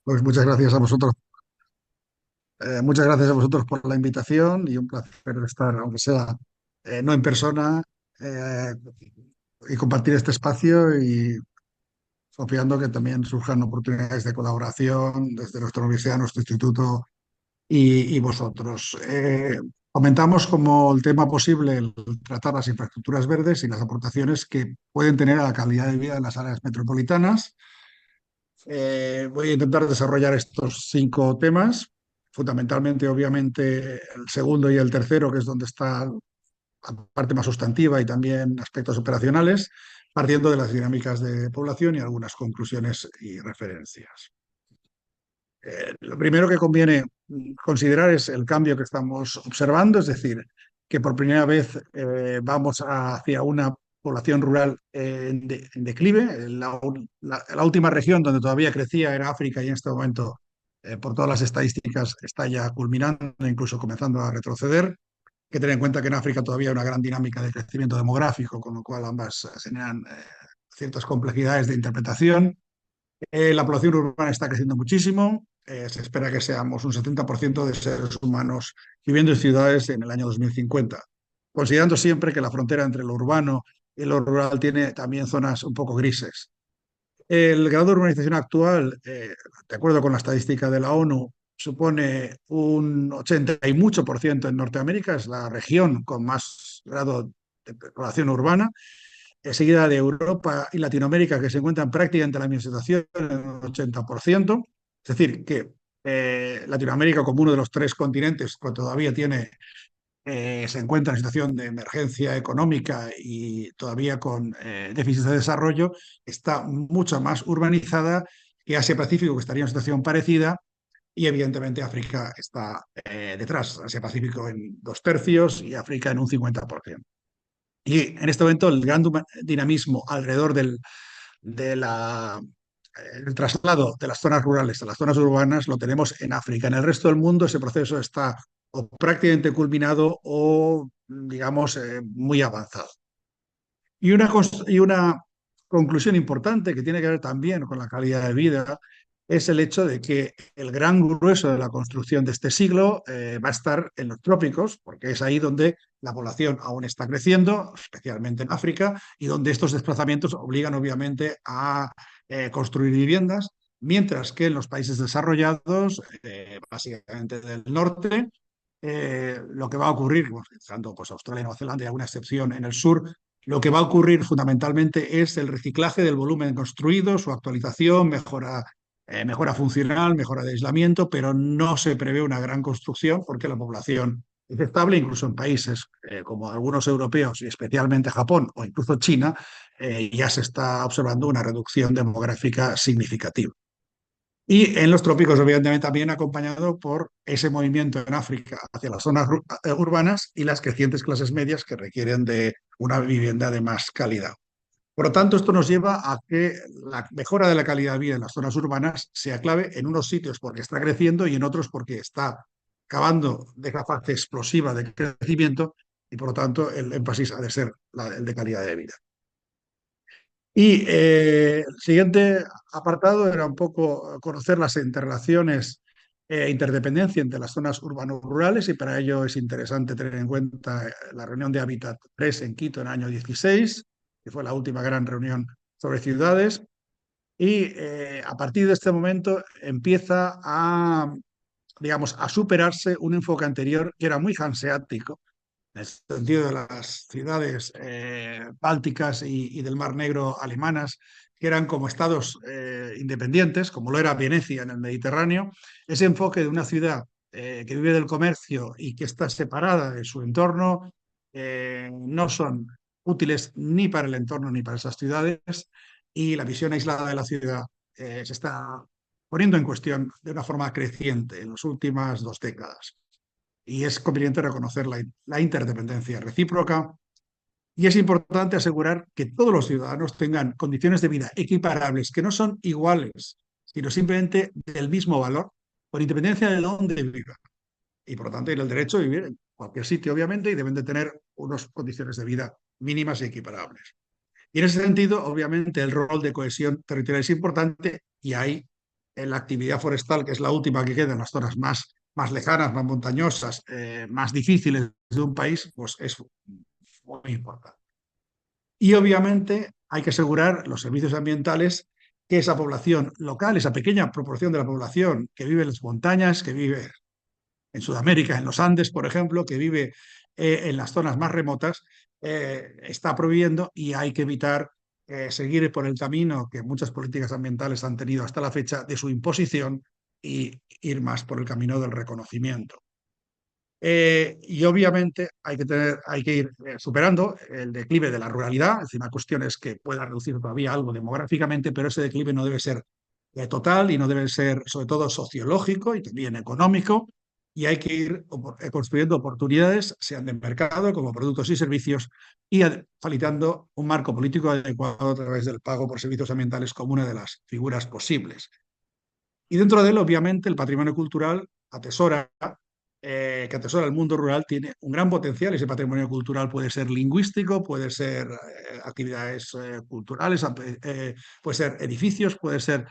Pues muchas gracias a vosotros por la invitación y un placer estar, aunque sea no en persona, eh, y compartir este espacio y confiando que también surjan oportunidades de colaboración desde nuestra universidad, nuestro instituto y vosotros. Comentamos como el tema posible el tratar las infraestructuras verdes y las aportaciones que pueden tener a la calidad de vida en las áreas metropolitanas. Voy a intentar desarrollar estos 5 temas, fundamentalmente, obviamente, el segundo y el tercero, que es donde está la parte más sustantiva y también aspectos operacionales, partiendo de las dinámicas de población y algunas conclusiones y referencias. Lo primero que conviene considerar es el cambio que estamos observando, es decir, que por primera vez vamos hacia una población rural en declive. La última región donde todavía crecía era África y en este momento, por todas las estadísticas, está ya culminando, incluso comenzando a retroceder. Hay que tener en cuenta que en África todavía hay una gran dinámica de crecimiento demográfico, con lo cual ambas generan ciertas complejidades de interpretación. La población urbana está creciendo muchísimo. Se espera que seamos un 70% de seres humanos viviendo en ciudades en el año 2050, considerando siempre que la frontera entre lo urbano y lo rural tiene también zonas un poco grises. El grado de urbanización actual, de acuerdo con la estadística de la ONU, supone un 80 y mucho por ciento en Norteamérica, es la región con más grado de población urbana, seguida de Europa y Latinoamérica, que se encuentran prácticamente en la misma situación, en un 80%. Es decir, que Latinoamérica, como uno de los 3 continentes que todavía se encuentra en situación de emergencia económica y todavía con déficit de desarrollo, está mucho más urbanizada que Asia-Pacífico, que estaría en una situación parecida, y evidentemente África está detrás, Asia-Pacífico en 2/3 y África en un 50%. Y en este momento el gran dinamismo alrededor el traslado de las zonas rurales a las zonas urbanas lo tenemos en África. En el resto del mundo ese proceso está o prácticamente culminado o, digamos, muy avanzado. Y una conclusión importante que tiene que ver también con la calidad de vida es el hecho de que el gran grueso de la construcción de este siglo va a estar en los trópicos, porque es ahí donde la población aún está creciendo, especialmente en África, y donde estos desplazamientos obligan obviamente a construir viviendas, mientras que en los países desarrollados, básicamente del norte, lo que va a ocurrir, bueno, tanto pues Australia, Nueva Zelanda y alguna excepción en el sur, lo que va a ocurrir fundamentalmente es el reciclaje del volumen construido, su actualización, mejora funcional, mejora de aislamiento, pero no se prevé una gran construcción porque la población es estable, incluso en países como algunos europeos y especialmente Japón o incluso China, ya se está observando una reducción demográfica significativa. Y en los trópicos, obviamente, también acompañado por ese movimiento en África hacia las zonas urbanas y las crecientes clases medias que requieren de una vivienda de más calidad. Por lo tanto, esto nos lleva a que la mejora de la calidad de vida en las zonas urbanas sea clave en unos sitios porque está creciendo y en otros porque está acabando de la fase explosiva de crecimiento y, por lo tanto, el énfasis ha de ser el de calidad de vida. Y el siguiente apartado era un poco conocer las interrelaciones e interdependencia entre las zonas urbano-rurales, y para ello es interesante tener en cuenta la reunión de Hábitat 3 en Quito en el año 16, que fue la última gran reunión sobre ciudades. Y a partir de este momento empieza digamos, a superarse un enfoque anterior que era muy hanseático, en el sentido de las ciudades bálticas y del Mar Negro alemanas, que eran como estados independientes, como lo era Venecia en el Mediterráneo. Ese enfoque de una ciudad que vive del comercio y que está separada de su entorno no son útiles ni para el entorno ni para esas ciudades, y la visión aislada de la ciudad se está poniendo en cuestión de una forma creciente en las últimas 2 décadas. Y es conveniente reconocer la interdependencia recíproca, y es importante asegurar que todos los ciudadanos tengan condiciones de vida equiparables, que no son iguales, sino simplemente del mismo valor, por independencia de dónde vivan. Y por lo tanto, tienen el derecho a vivir en cualquier sitio, obviamente, y deben de tener unas condiciones de vida mínimas y equiparables. Y en ese sentido, obviamente, el rol de cohesión territorial es importante, y hay en la actividad forestal, que es la última que queda en las zonas más lejanas, más montañosas, más difíciles de un país, pues es muy importante. Y obviamente hay que asegurar los servicios ambientales que esa población local, esa pequeña proporción de la población que vive en las montañas, que vive en Sudamérica, en los Andes, por ejemplo, que vive en las zonas más remotas, está prohibiendo y hay que evitar seguir por el camino que muchas políticas ambientales han tenido hasta la fecha de su imposición y ir más por el camino del reconocimiento. Y obviamente hay que ir superando el declive de la ruralidad. Es decir, una cuestión es que pueda reducir todavía algo demográficamente, pero ese declive no debe ser total y no debe ser, sobre todo, sociológico y también económico. Y hay que ir construyendo oportunidades, sean de mercado como productos y servicios, y facilitando un marco político adecuado a través del pago por servicios ambientales como una de las figuras posibles. Y dentro de él, obviamente, el patrimonio cultural que atesora el mundo rural, tiene un gran potencial. Ese patrimonio cultural puede ser lingüístico, puede ser actividades culturales, puede ser edificios, puede ser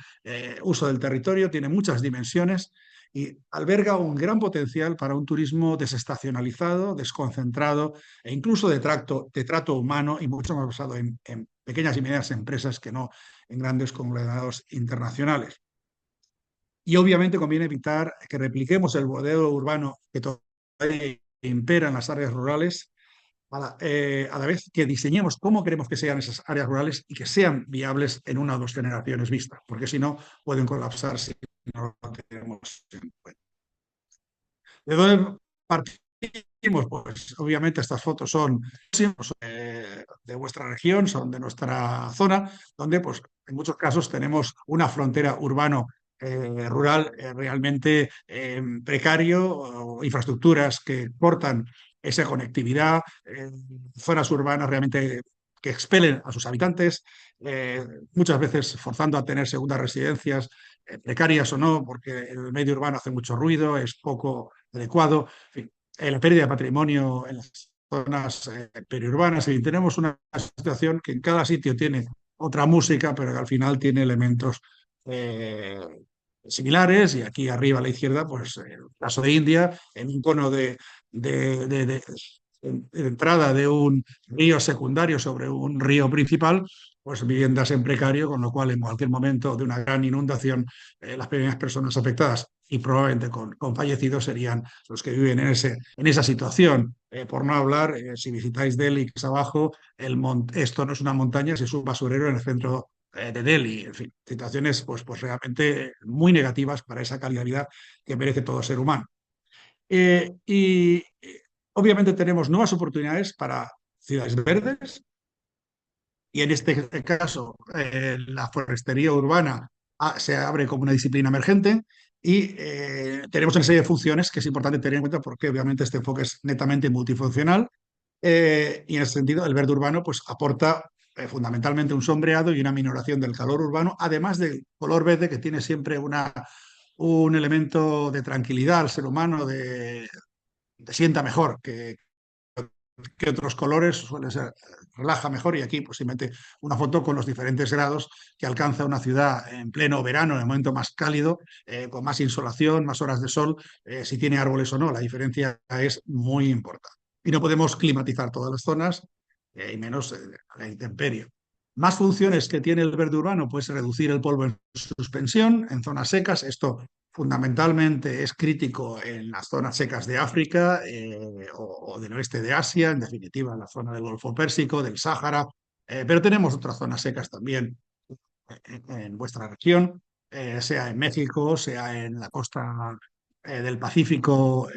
uso del territorio, tiene muchas dimensiones y alberga un gran potencial para un turismo desestacionalizado, desconcentrado e incluso de trato humano y mucho más basado en pequeñas y medianas empresas que no en grandes conglomerados internacionales. Y obviamente conviene evitar que repliquemos el modelo urbano que todavía impera en las áreas rurales, a la vez que diseñemos cómo queremos que sean esas áreas rurales y que sean viables en una o dos generaciones vistas, porque si no pueden colapsar si no lo tenemos en cuenta. ¿De dónde partimos? Pues obviamente estas fotos son de vuestra región, son de nuestra zona, donde pues en muchos casos tenemos una frontera urbano rural realmente precario, o infraestructuras que cortan esa conectividad, zonas urbanas realmente que expelen a sus habitantes, muchas veces forzando a tener segundas residencias, precarias o no, porque el medio urbano hace mucho ruido, es poco adecuado. En fin, la pérdida de patrimonio en las zonas periurbanas. Y tenemos una situación que en cada sitio tiene otra música, pero que al final tiene elementos eh, similares. Y aquí arriba a la izquierda, pues el caso de India, en un cono de, de, de, de entrada de un río secundario sobre un río principal, pues viviendas en precario, con lo cual en cualquier momento de una gran inundación, las primeras personas afectadas y probablemente con fallecidos serían los que viven en esa situación. Por no hablar, si visitáis Delhi, que es abajo, esto no es una montaña, es un basurero en el centro de Delhi. En fin, situaciones pues realmente muy negativas para esa calidad de vida que merece todo ser humano. Y obviamente tenemos nuevas oportunidades para ciudades verdes, y en este caso la forestería urbana se abre como una disciplina emergente y tenemos una serie de funciones que es importante tener en cuenta porque obviamente este enfoque es netamente multifuncional y en ese sentido el verde urbano pues aporta fundamentalmente un sombreado y una minoración del calor urbano, además del color verde que tiene siempre un elemento de tranquilidad al ser humano, de sienta mejor que otros colores, suele ser, relaja mejor y aquí posiblemente una foto con los diferentes grados que alcanza una ciudad en pleno verano, en el momento más cálido, con más insolación, más horas de sol, si tiene árboles o no, la diferencia es muy importante. Y no podemos climatizar todas las zonas, y menos a la intemperie. Más funciones que tiene el verde urbano, pues reducir el polvo en suspensión en zonas secas. Esto fundamentalmente es crítico en las zonas secas de África o del oeste de Asia, en definitiva en la zona del Golfo Pérsico, del Sáhara, pero tenemos otras zonas secas también en vuestra región, sea en México, sea en la costa del Pacífico,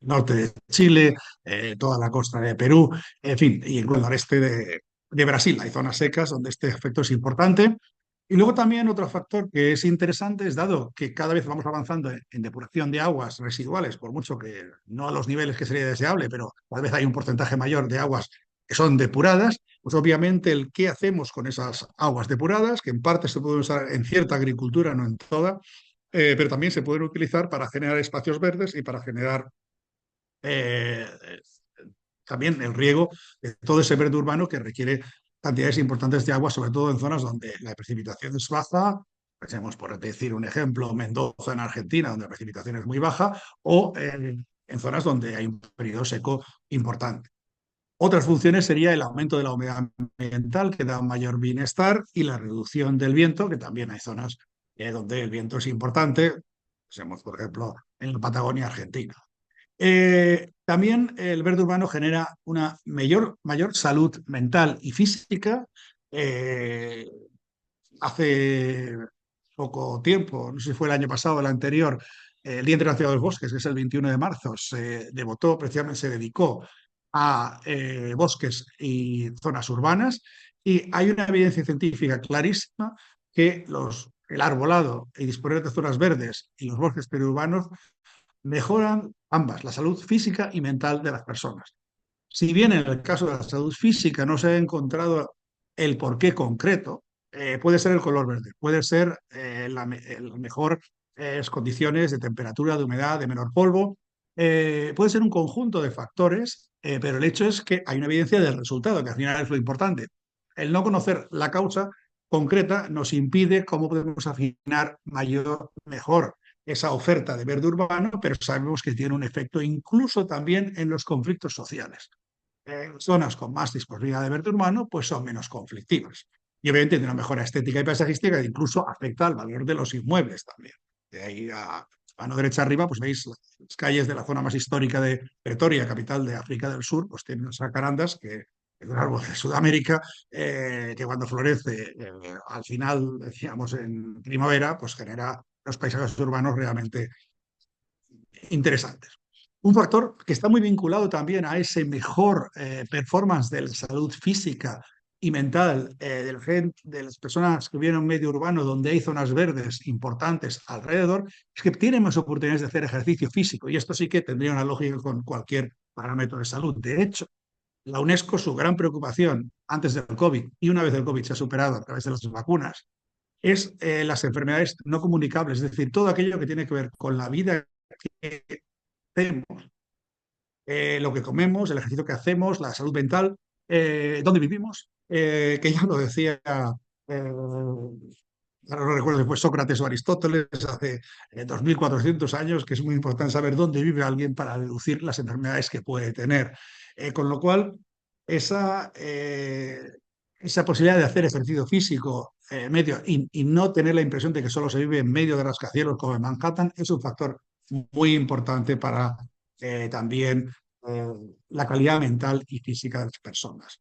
norte de Chile, toda la costa de Perú, en fin, y incluso el noreste de Brasil. Hay zonas secas donde este efecto es importante. Y luego también otro factor que es interesante es dado que cada vez vamos avanzando en depuración de aguas residuales, por mucho que no a los niveles que sería deseable, pero cada vez hay un porcentaje mayor de aguas que son depuradas, pues obviamente el qué hacemos con esas aguas depuradas, que en parte se pueden usar en cierta agricultura, no en toda, pero también se pueden utilizar para generar espacios verdes y para generar eh, también el riego de todo ese verde urbano que requiere cantidades importantes de agua, sobre todo en zonas donde la precipitación es baja Pensemos, por decir un ejemplo, Mendoza en Argentina, donde la precipitación es muy baja, o en zonas donde hay un periodo seco importante. Otras funciones sería el aumento de la humedad ambiental, que da un mayor bienestar, y la reducción del viento, que también hay zonas donde el viento es importante, pensemos, por ejemplo, en la Patagonia Argentina. También el verde urbano genera una mayor salud mental y física. Eh, Hace poco tiempo, no sé si fue el año pasado o el anterior, el Día Internacional de los Bosques, que es el 21 de marzo, se devotó, precisamente se dedicó a bosques y zonas urbanas, y hay una evidencia científica clarísima que el arbolado y disponer de zonas verdes y los bosques periurbanos mejoran ambas, la salud física y mental de las personas. Si bien en el caso de la salud física no se ha encontrado el porqué concreto, puede ser el color verde, puede ser las mejores condiciones de temperatura, de humedad, de menor polvo, puede ser un conjunto de factores, pero el hecho es que hay una evidencia del resultado, que al final es lo importante. El no conocer la causa concreta nos impide cómo podemos afinar mejor esa oferta de verde urbano, pero sabemos que tiene un efecto incluso también en los conflictos sociales. Zonas con más disponibilidad de verde urbano pues son menos conflictivas. Y obviamente tiene una mejora estética y paisajística que incluso afecta al valor de los inmuebles también. De ahí a mano derecha arriba, pues veis las calles de la zona más histórica de Pretoria, capital de África del Sur, pues tienen unas jacarandas que es un árbol de Sudamérica que cuando florece al final, decíamos, en primavera, pues genera los paisajes urbanos realmente interesantes. Un factor que está muy vinculado también a ese mejor performance de la salud física y mental de las personas que viven en un medio urbano donde hay zonas verdes importantes alrededor, es que tienen más oportunidades de hacer ejercicio físico. Y esto sí que tendría una lógica con cualquier parámetro de salud. De hecho, la UNESCO, su gran preocupación antes del COVID y una vez el COVID se ha superado a través de las vacunas, es las enfermedades no comunicables, es decir, todo aquello que tiene que ver con la vida que hacemos, lo que comemos, el ejercicio que hacemos, la salud mental, dónde vivimos, que ya lo decía, ahora no recuerdo si fue Sócrates o Aristóteles, hace 2400 años, que es muy importante saber dónde vive alguien para deducir las enfermedades que puede tener. Con lo cual, esa, eh, esa posibilidad de hacer ejercicio físico medio y no tener la impresión de que solo se vive en medio de rascacielos como en Manhattan es un factor muy importante para también eh, la calidad mental y física de las personas.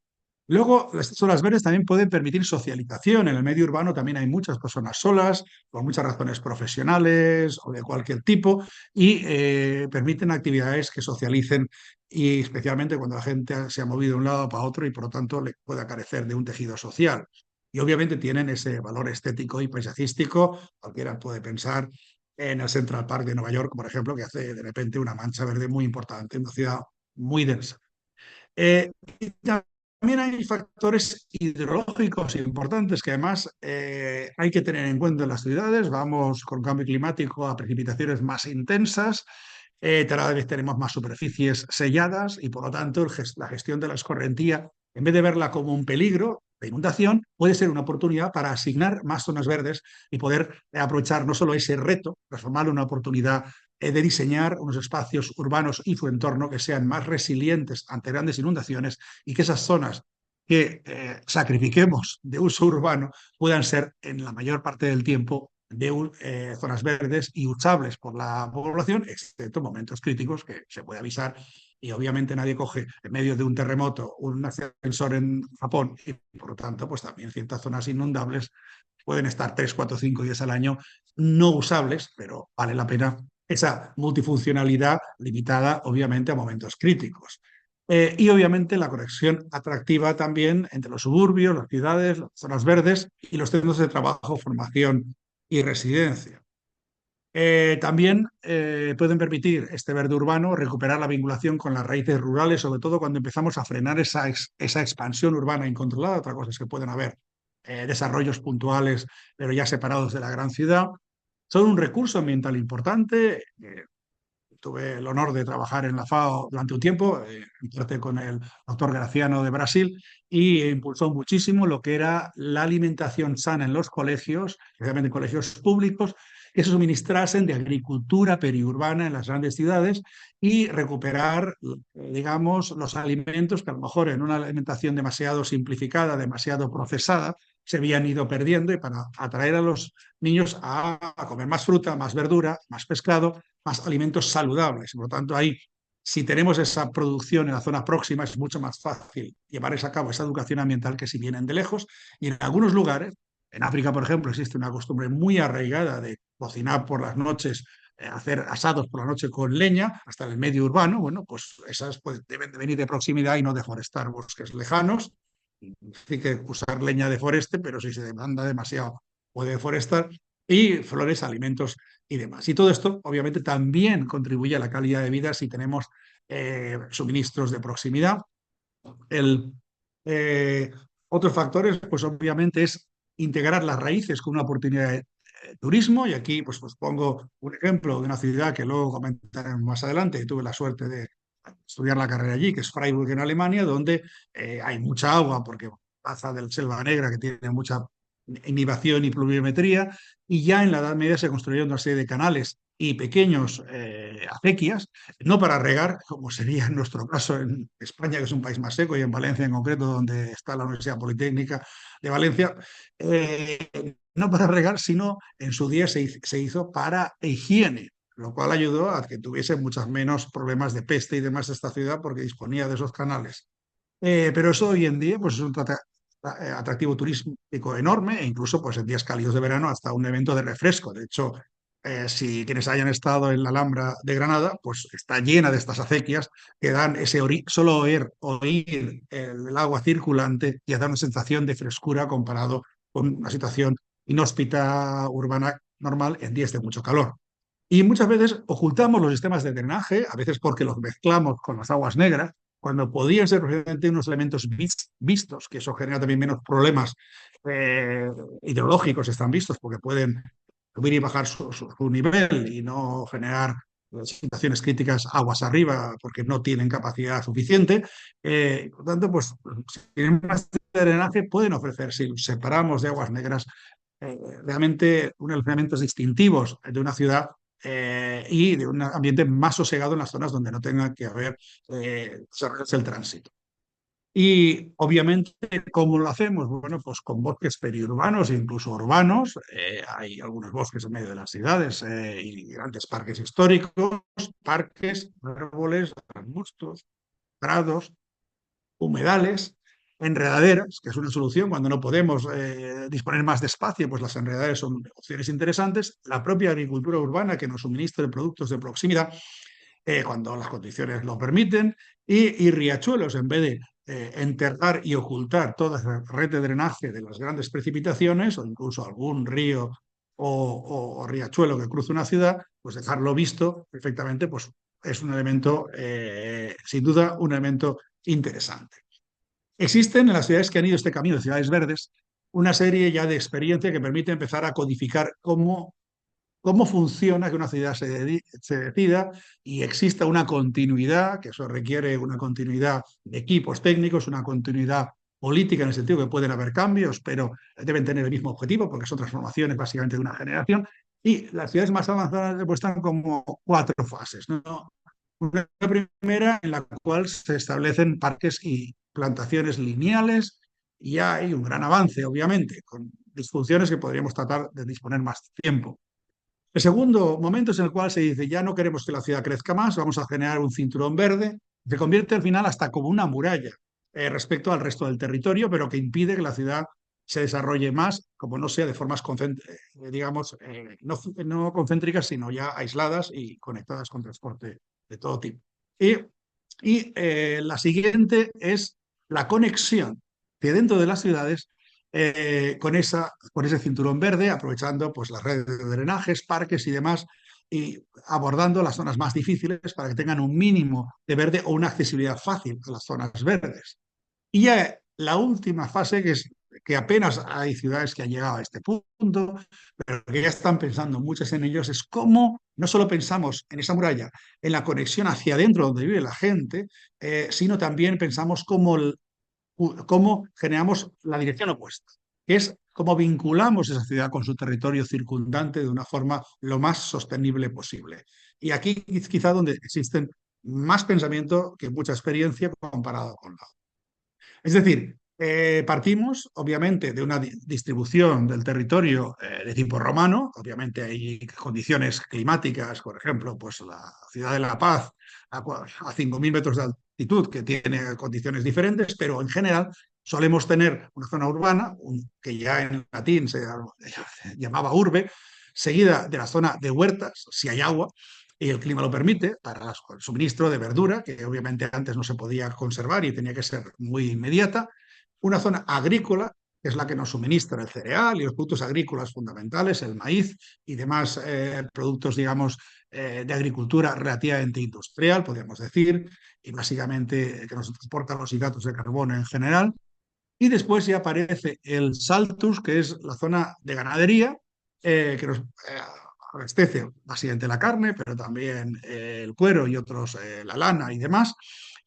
Luego, las zonas verdes también pueden permitir socialización. En el medio urbano también hay muchas personas solas, por muchas razones profesionales o de cualquier tipo, y permiten actividades que socialicen, y especialmente cuando la gente se ha movido de un lado para otro y por lo tanto le pueda carecer de un tejido social. Y obviamente tienen ese valor estético y paisajístico. Cualquiera puede pensar en el Central Park de Nueva York, por ejemplo, que hace de repente una mancha verde muy importante en una ciudad muy densa. Y también hay factores hidrológicos importantes que además hay que tener en cuenta en las ciudades. Vamos con cambio climático a precipitaciones más intensas, cada vez tenemos más superficies selladas y por lo tanto la gestión de la escorrentía, en vez de verla como un peligro de inundación, puede ser una oportunidad para asignar más zonas verdes y poder aprovechar no solo ese reto, transformarlo en una oportunidad de diseñar unos espacios urbanos y su entorno que sean más resilientes ante grandes inundaciones y que esas zonas que sacrifiquemos de uso urbano puedan ser en la mayor parte del tiempo de zonas verdes y usables por la población, excepto momentos críticos que se puede avisar. Y obviamente nadie coge en medio de un terremoto un ascensor en Japón y por lo tanto pues también ciertas zonas inundables pueden estar 3, 4, 5 días al año no usables, pero vale la pena esa multifuncionalidad limitada obviamente a momentos críticos. Y obviamente la conexión atractiva también entre los suburbios, las ciudades, las zonas verdes y los centros de trabajo, formación y residencia. También pueden permitir este verde urbano recuperar la vinculación con las raíces rurales, sobre todo cuando empezamos a frenar esa expansión urbana incontrolada. Otra cosa es que pueden haber desarrollos puntuales, pero ya separados de la gran ciudad. Son un recurso ambiental importante. tuve el honor de trabajar en la FAO durante un tiempo, en parte con el doctor Graciano de Brasil, y impulsó muchísimo lo que era la alimentación sana en los colegios, especialmente en colegios públicos, que se suministrasen de agricultura periurbana en las grandes ciudades y recuperar, digamos, los alimentos que a lo mejor en una alimentación demasiado simplificada, demasiado procesada, se habían ido perdiendo, y para atraer a los niños a comer más fruta, más verdura, más pescado, más alimentos saludables. Por lo tanto, ahí, si tenemos esa producción en la zona próxima, es mucho más fácil llevar a cabo esa educación ambiental que si vienen de lejos. Y en algunos lugares, en África, por ejemplo, existe una costumbre muy arraigada de cocinar por las noches, hacer asados por la noche con leña, hasta en el medio urbano. Bueno, pues esas pues, deben de venir de proximidad y no deforestar bosques lejanos. Hay que usar leña de foreste, pero si se demanda demasiado puede deforestar, y flores, alimentos y demás. Y todo esto, obviamente, también contribuye a la calidad de vida si tenemos suministros de proximidad. El, eh, Otros factores, pues obviamente, es integrar las raíces con una oportunidad de turismo. Y aquí pues pongo un ejemplo de una ciudad que luego comentaremos más adelante. Tuve la suerte de estudiar la carrera allí, que es Freiburg en Alemania, donde hay mucha agua porque pasa de la Selva Negra, que tiene mucha inhibición y pluviometría, y ya en la Edad Media se construyeron una serie de canales y pequeños acequias, no para regar, como sería en nuestro caso en España, que es un país más seco, y en Valencia en concreto, donde está la Universidad Politécnica de Valencia, no para regar, sino en su día se hizo para higiene, lo cual ayudó a que tuviese muchos menos problemas de peste y demás esta ciudad porque disponía de esos canales. Pero eso hoy en día pues, es un atractivo turístico enorme, e incluso pues, en días cálidos de verano hasta un evento de refresco. De hecho, si quienes hayan estado en la Alhambra de Granada, pues está llena de estas acequias que dan ese solo oír el agua circulante y da una sensación de frescura comparado con una situación inhóspita urbana normal en días de mucho calor. Y muchas veces ocultamos los sistemas de drenaje, a veces porque los mezclamos con las aguas negras, cuando podían ser precisamente unos elementos vistos, que eso genera también menos problemas ideológicos, están vistos, porque pueden subir y bajar su nivel y no generar situaciones críticas aguas arriba porque no tienen capacidad suficiente. Por tanto, pues sistemas de drenaje pueden ofrecer, si los separamos de aguas negras, realmente unos elementos distintivos de una ciudad y de un ambiente más sosegado en las zonas donde no tenga que haber desarrollarse el tránsito. Y obviamente, ¿cómo lo hacemos? Bueno, pues con bosques periurbanos e incluso urbanos. Hay algunos bosques en medio de las ciudades y grandes parques históricos, parques, árboles, arbustos, prados, humedales, enredaderas, que es una solución cuando no podemos disponer más de espacio, pues las enredaderas son opciones interesantes. La propia agricultura urbana que nos suministra productos de proximidad cuando las condiciones lo permiten, y riachuelos, en vez de enterrar y ocultar toda la red de drenaje de las grandes precipitaciones o incluso algún río o riachuelo que cruza una ciudad, pues dejarlo visto perfectamente, pues es un elemento, sin duda, un elemento interesante. Existen en las ciudades que han ido este camino de ciudades verdes una serie ya de experiencias que permite empezar a codificar cómo funciona que una ciudad se decida y exista una continuidad, que eso requiere una continuidad de equipos técnicos, una continuidad política en el sentido que pueden haber cambios, pero deben tener el mismo objetivo porque son transformaciones básicamente de una generación. Y las ciudades más avanzadas pues, están como cuatro fases, ¿no? Una primera en la cual se establecen parques y plantaciones lineales, y hay un gran avance, obviamente, con disfunciones que podríamos tratar de disponer más tiempo. El segundo momento es en el cual se dice, ya no queremos que la ciudad crezca más, vamos a generar un cinturón verde. Se convierte al final hasta como una muralla respecto al resto del territorio, pero que impide que la ciudad se desarrolle más, como no sea de formas, digamos, no concéntricas, sino ya aisladas y conectadas con transporte de todo tipo. La siguiente es la conexión que dentro de las ciudades con ese cinturón verde, aprovechando pues, las redes de drenajes, parques y demás, y abordando las zonas más difíciles para que tengan un mínimo de verde o una accesibilidad fácil a las zonas verdes. Y ya la última fase, que es que apenas hay ciudades que han llegado a este punto, pero que ya están pensando muchas en ellos, es cómo no solo pensamos en esa muralla, en la conexión hacia adentro donde vive la gente, sino también pensamos cómo generamos la dirección opuesta, que es cómo vinculamos esa ciudad con su territorio circundante de una forma lo más sostenible posible. Y aquí es quizá donde existen más pensamiento que mucha experiencia comparado con la. Es decir, partimos obviamente de una distribución del territorio de tipo romano, obviamente hay condiciones climáticas, por ejemplo, pues la ciudad de La Paz a 5.000 metros de altitud que tiene condiciones diferentes, pero en general solemos tener una zona urbana, que ya en latín se llamaba urbe, seguida de la zona de huertas, si hay agua, y el clima lo permite, para el suministro de verdura, que obviamente antes no se podía conservar y tenía que ser muy inmediata. Una zona agrícola, que es la que nos suministra el cereal y los productos agrícolas fundamentales, el maíz y demás productos, digamos, de agricultura relativamente industrial, podríamos decir, y básicamente que nos transportan los hidratos de carbono en general. Y después ya aparece el Saltus, que es la zona de ganadería, que nos abastece básicamente la carne, pero también el cuero y otros, la lana y demás.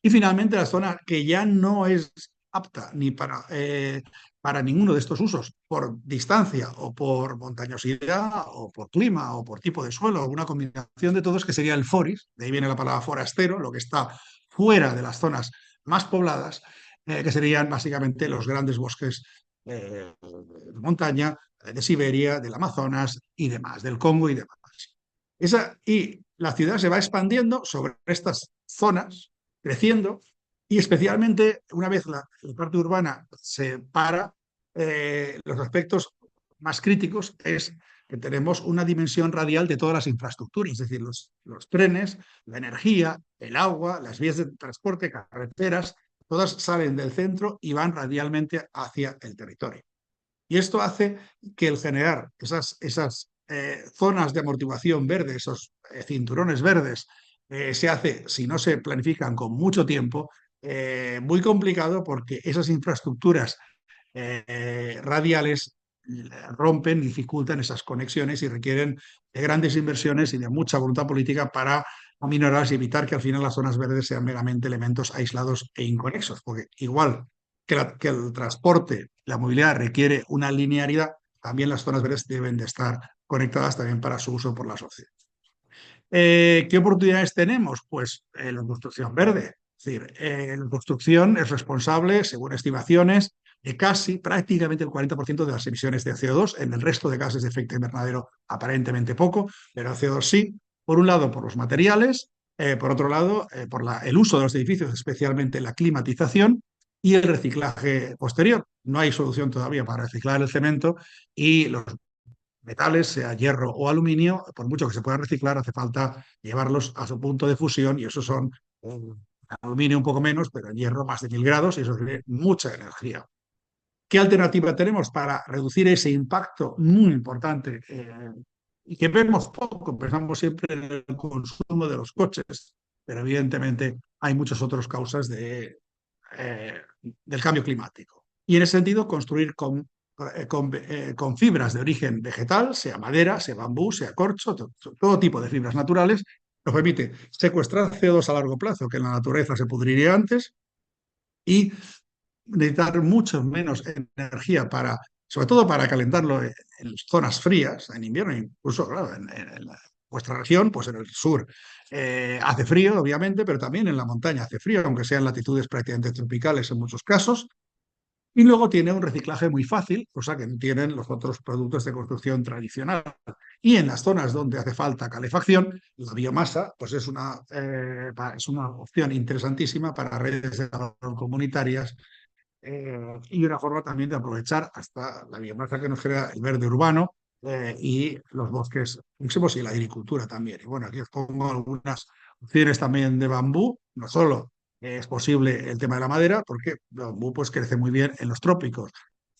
Y finalmente la zona que ya no es apta ni para ninguno de estos usos, por distancia o por montañosidad o por clima o por tipo de suelo, o una combinación de todos, que sería el foris, de ahí viene la palabra forastero, lo que está fuera de las zonas más pobladas, que serían básicamente los grandes bosques de montaña, de Siberia, del Amazonas y demás, del Congo y demás. Y la ciudad se va expandiendo sobre estas zonas, creciendo, y especialmente una vez la parte urbana se para, los aspectos más críticos es que tenemos una dimensión radial de todas las infraestructuras, es decir, los trenes, la energía, el agua, las vías de transporte, carreteras, todas salen del centro y van radialmente hacia el territorio. Y esto hace que el generar esas zonas de amortiguación verde, esos cinturones verdes, se hace, si no se planifican con mucho tiempo, muy complicado, porque esas infraestructuras radiales rompen, dificultan esas conexiones y requieren de grandes inversiones y de mucha voluntad política para aminorarlas y evitar que al final las zonas verdes sean meramente elementos aislados e inconexos, porque igual que el transporte, la movilidad requiere una linealidad, también las zonas verdes deben de estar conectadas también para su uso por la sociedad. ¿Qué oportunidades tenemos? Pues la construcción verde. Es decir, la construcción es responsable, según estimaciones, de casi prácticamente el 40% de las emisiones de CO2. En el resto de gases de efecto invernadero aparentemente poco, pero CO2 sí. Por un lado, por los materiales, por otro lado, por el uso de los edificios, especialmente la climatización y el reciclaje posterior. No hay solución todavía para reciclar el cemento, y los metales, sea hierro o aluminio, por mucho que se puedan reciclar, hace falta llevarlos a su punto de fusión, y eso son aluminio un poco menos, pero en hierro más de 1.000 grados, y eso requiere mucha energía. ¿Qué alternativa tenemos para reducir ese impacto muy importante y que vemos poco? Pensamos siempre en el consumo de los coches, pero evidentemente hay muchas otras causas del cambio climático. Y en ese sentido, construir con fibras de origen vegetal, sea madera, sea bambú, sea corcho, todo tipo de fibras naturales, nos permite secuestrar CO2 a largo plazo, que en la naturaleza se pudriría antes, y necesitar mucho menos energía sobre todo para calentarlo en zonas frías, en invierno, incluso, claro, en vuestra región, pues en el sur hace frío, obviamente, pero también en la montaña hace frío, aunque sean latitudes prácticamente tropicales en muchos casos. Y luego tiene un reciclaje muy fácil, cosa que no tienen los otros productos de construcción tradicional. Y en las zonas donde hace falta calefacción, la biomasa pues es una opción interesantísima para redes de calor comunitarias, y una forma también de aprovechar hasta la biomasa que nos genera el verde urbano, y los bosques próximos y la agricultura también. Y bueno, aquí os pongo algunas opciones también de bambú. No solo es posible el tema de la madera, porque el bambú pues crece muy bien en los trópicos.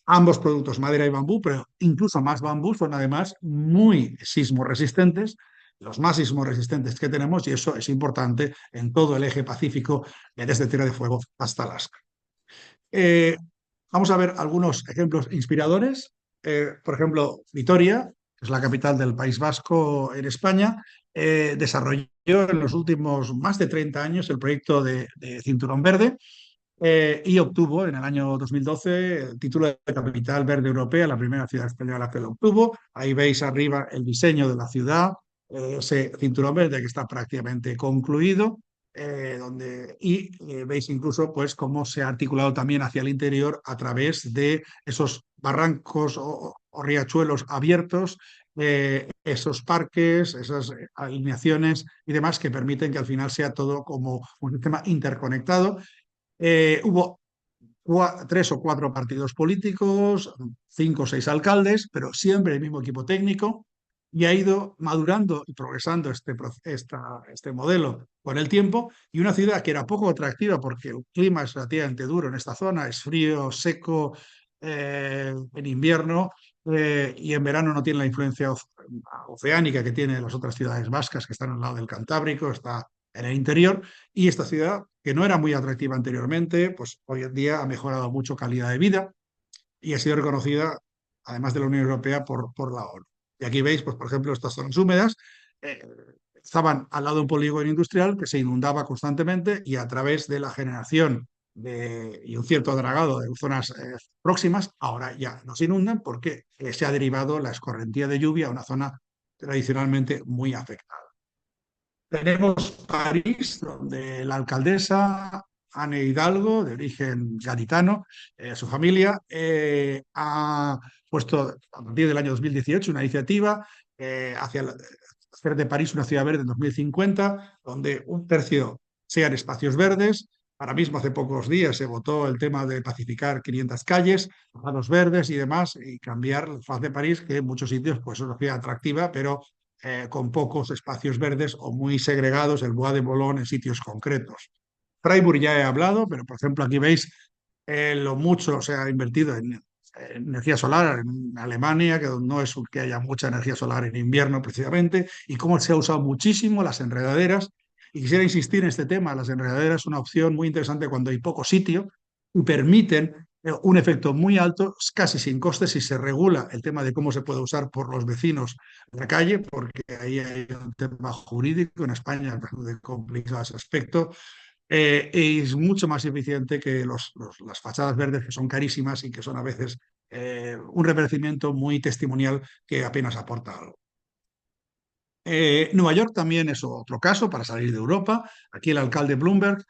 Ambos productos, madera y bambú, pero incluso más bambú, son además muy sismo resistentes, los más sismo resistentes que tenemos, y eso es importante en todo el eje pacífico, desde Tierra de Fuego hasta Alaska. Eh, Vamos a ver algunos ejemplos inspiradores. Por ejemplo, Vitoria, que es la capital del País Vasco en España, desarrolló en los últimos más de 30 años el proyecto de Cinturón Verde y obtuvo en el año 2012 el título de Capital Verde Europea, la primera ciudad española que lo obtuvo. Ahí veis arriba el diseño de la ciudad, ese cinturón verde que está prácticamente concluido. Veis incluso pues, cómo se ha articulado también hacia el interior a través de esos barrancos o riachuelos abiertos, esos parques, esas alineaciones y demás que permiten que al final sea todo como un sistema interconectado. Hubo tres o cuatro partidos políticos, cinco o seis alcaldes, pero siempre el mismo equipo técnico, y ha ido madurando y progresando este modelo con el tiempo, y una ciudad que era poco atractiva porque el clima es relativamente duro en esta zona, es frío, seco en invierno, y en verano no tiene la influencia oceánica que tienen las otras ciudades vascas que están al lado del Cantábrico, está en el interior, y esta ciudad, que no era muy atractiva anteriormente, pues hoy en día ha mejorado mucho calidad de vida y ha sido reconocida, además de la Unión Europea, por la ONU. Y aquí veis, pues, por ejemplo, estas zonas húmedas eh, estaban al lado de un polígono industrial que se inundaba constantemente y a través de la generación y un cierto dragado de zonas próximas, ahora ya no se inundan porque se ha derivado la escorrentía de lluvia a una zona tradicionalmente muy afectada. Tenemos París, donde la alcaldesa Anne Hidalgo, de origen gaditano, su familia, ha puesto a partir del año 2018 una iniciativa hacer de París una ciudad verde en 2050, donde un tercio sean espacios verdes. Ahora mismo, hace pocos días, se votó el tema de pacificar 500 calles, los verdes y demás, y cambiar la faz de París, que en muchos sitios pues, es una ciudad atractiva, pero con pocos espacios verdes o muy segregados, el Bois de Boulogne en sitios concretos. Freiburg ya he hablado, pero por ejemplo aquí veis lo mucho se ha invertido en energía solar en Alemania, que no es que haya mucha energía solar en invierno precisamente, y cómo se ha usado muchísimo las enredaderas. Y quisiera insistir en este tema, las enredaderas son una opción muy interesante cuando hay poco sitio y permiten un efecto muy alto, casi sin costes, si se regula el tema de cómo se puede usar por los vecinos de la calle, porque ahí hay un tema jurídico en España bastante complicado ese aspecto. Es mucho más eficiente que las fachadas verdes, que son carísimas y que son a veces un revertimiento muy testimonial que apenas aporta algo. Nueva York también es otro caso para salir de Europa. Aquí el alcalde Bloomberg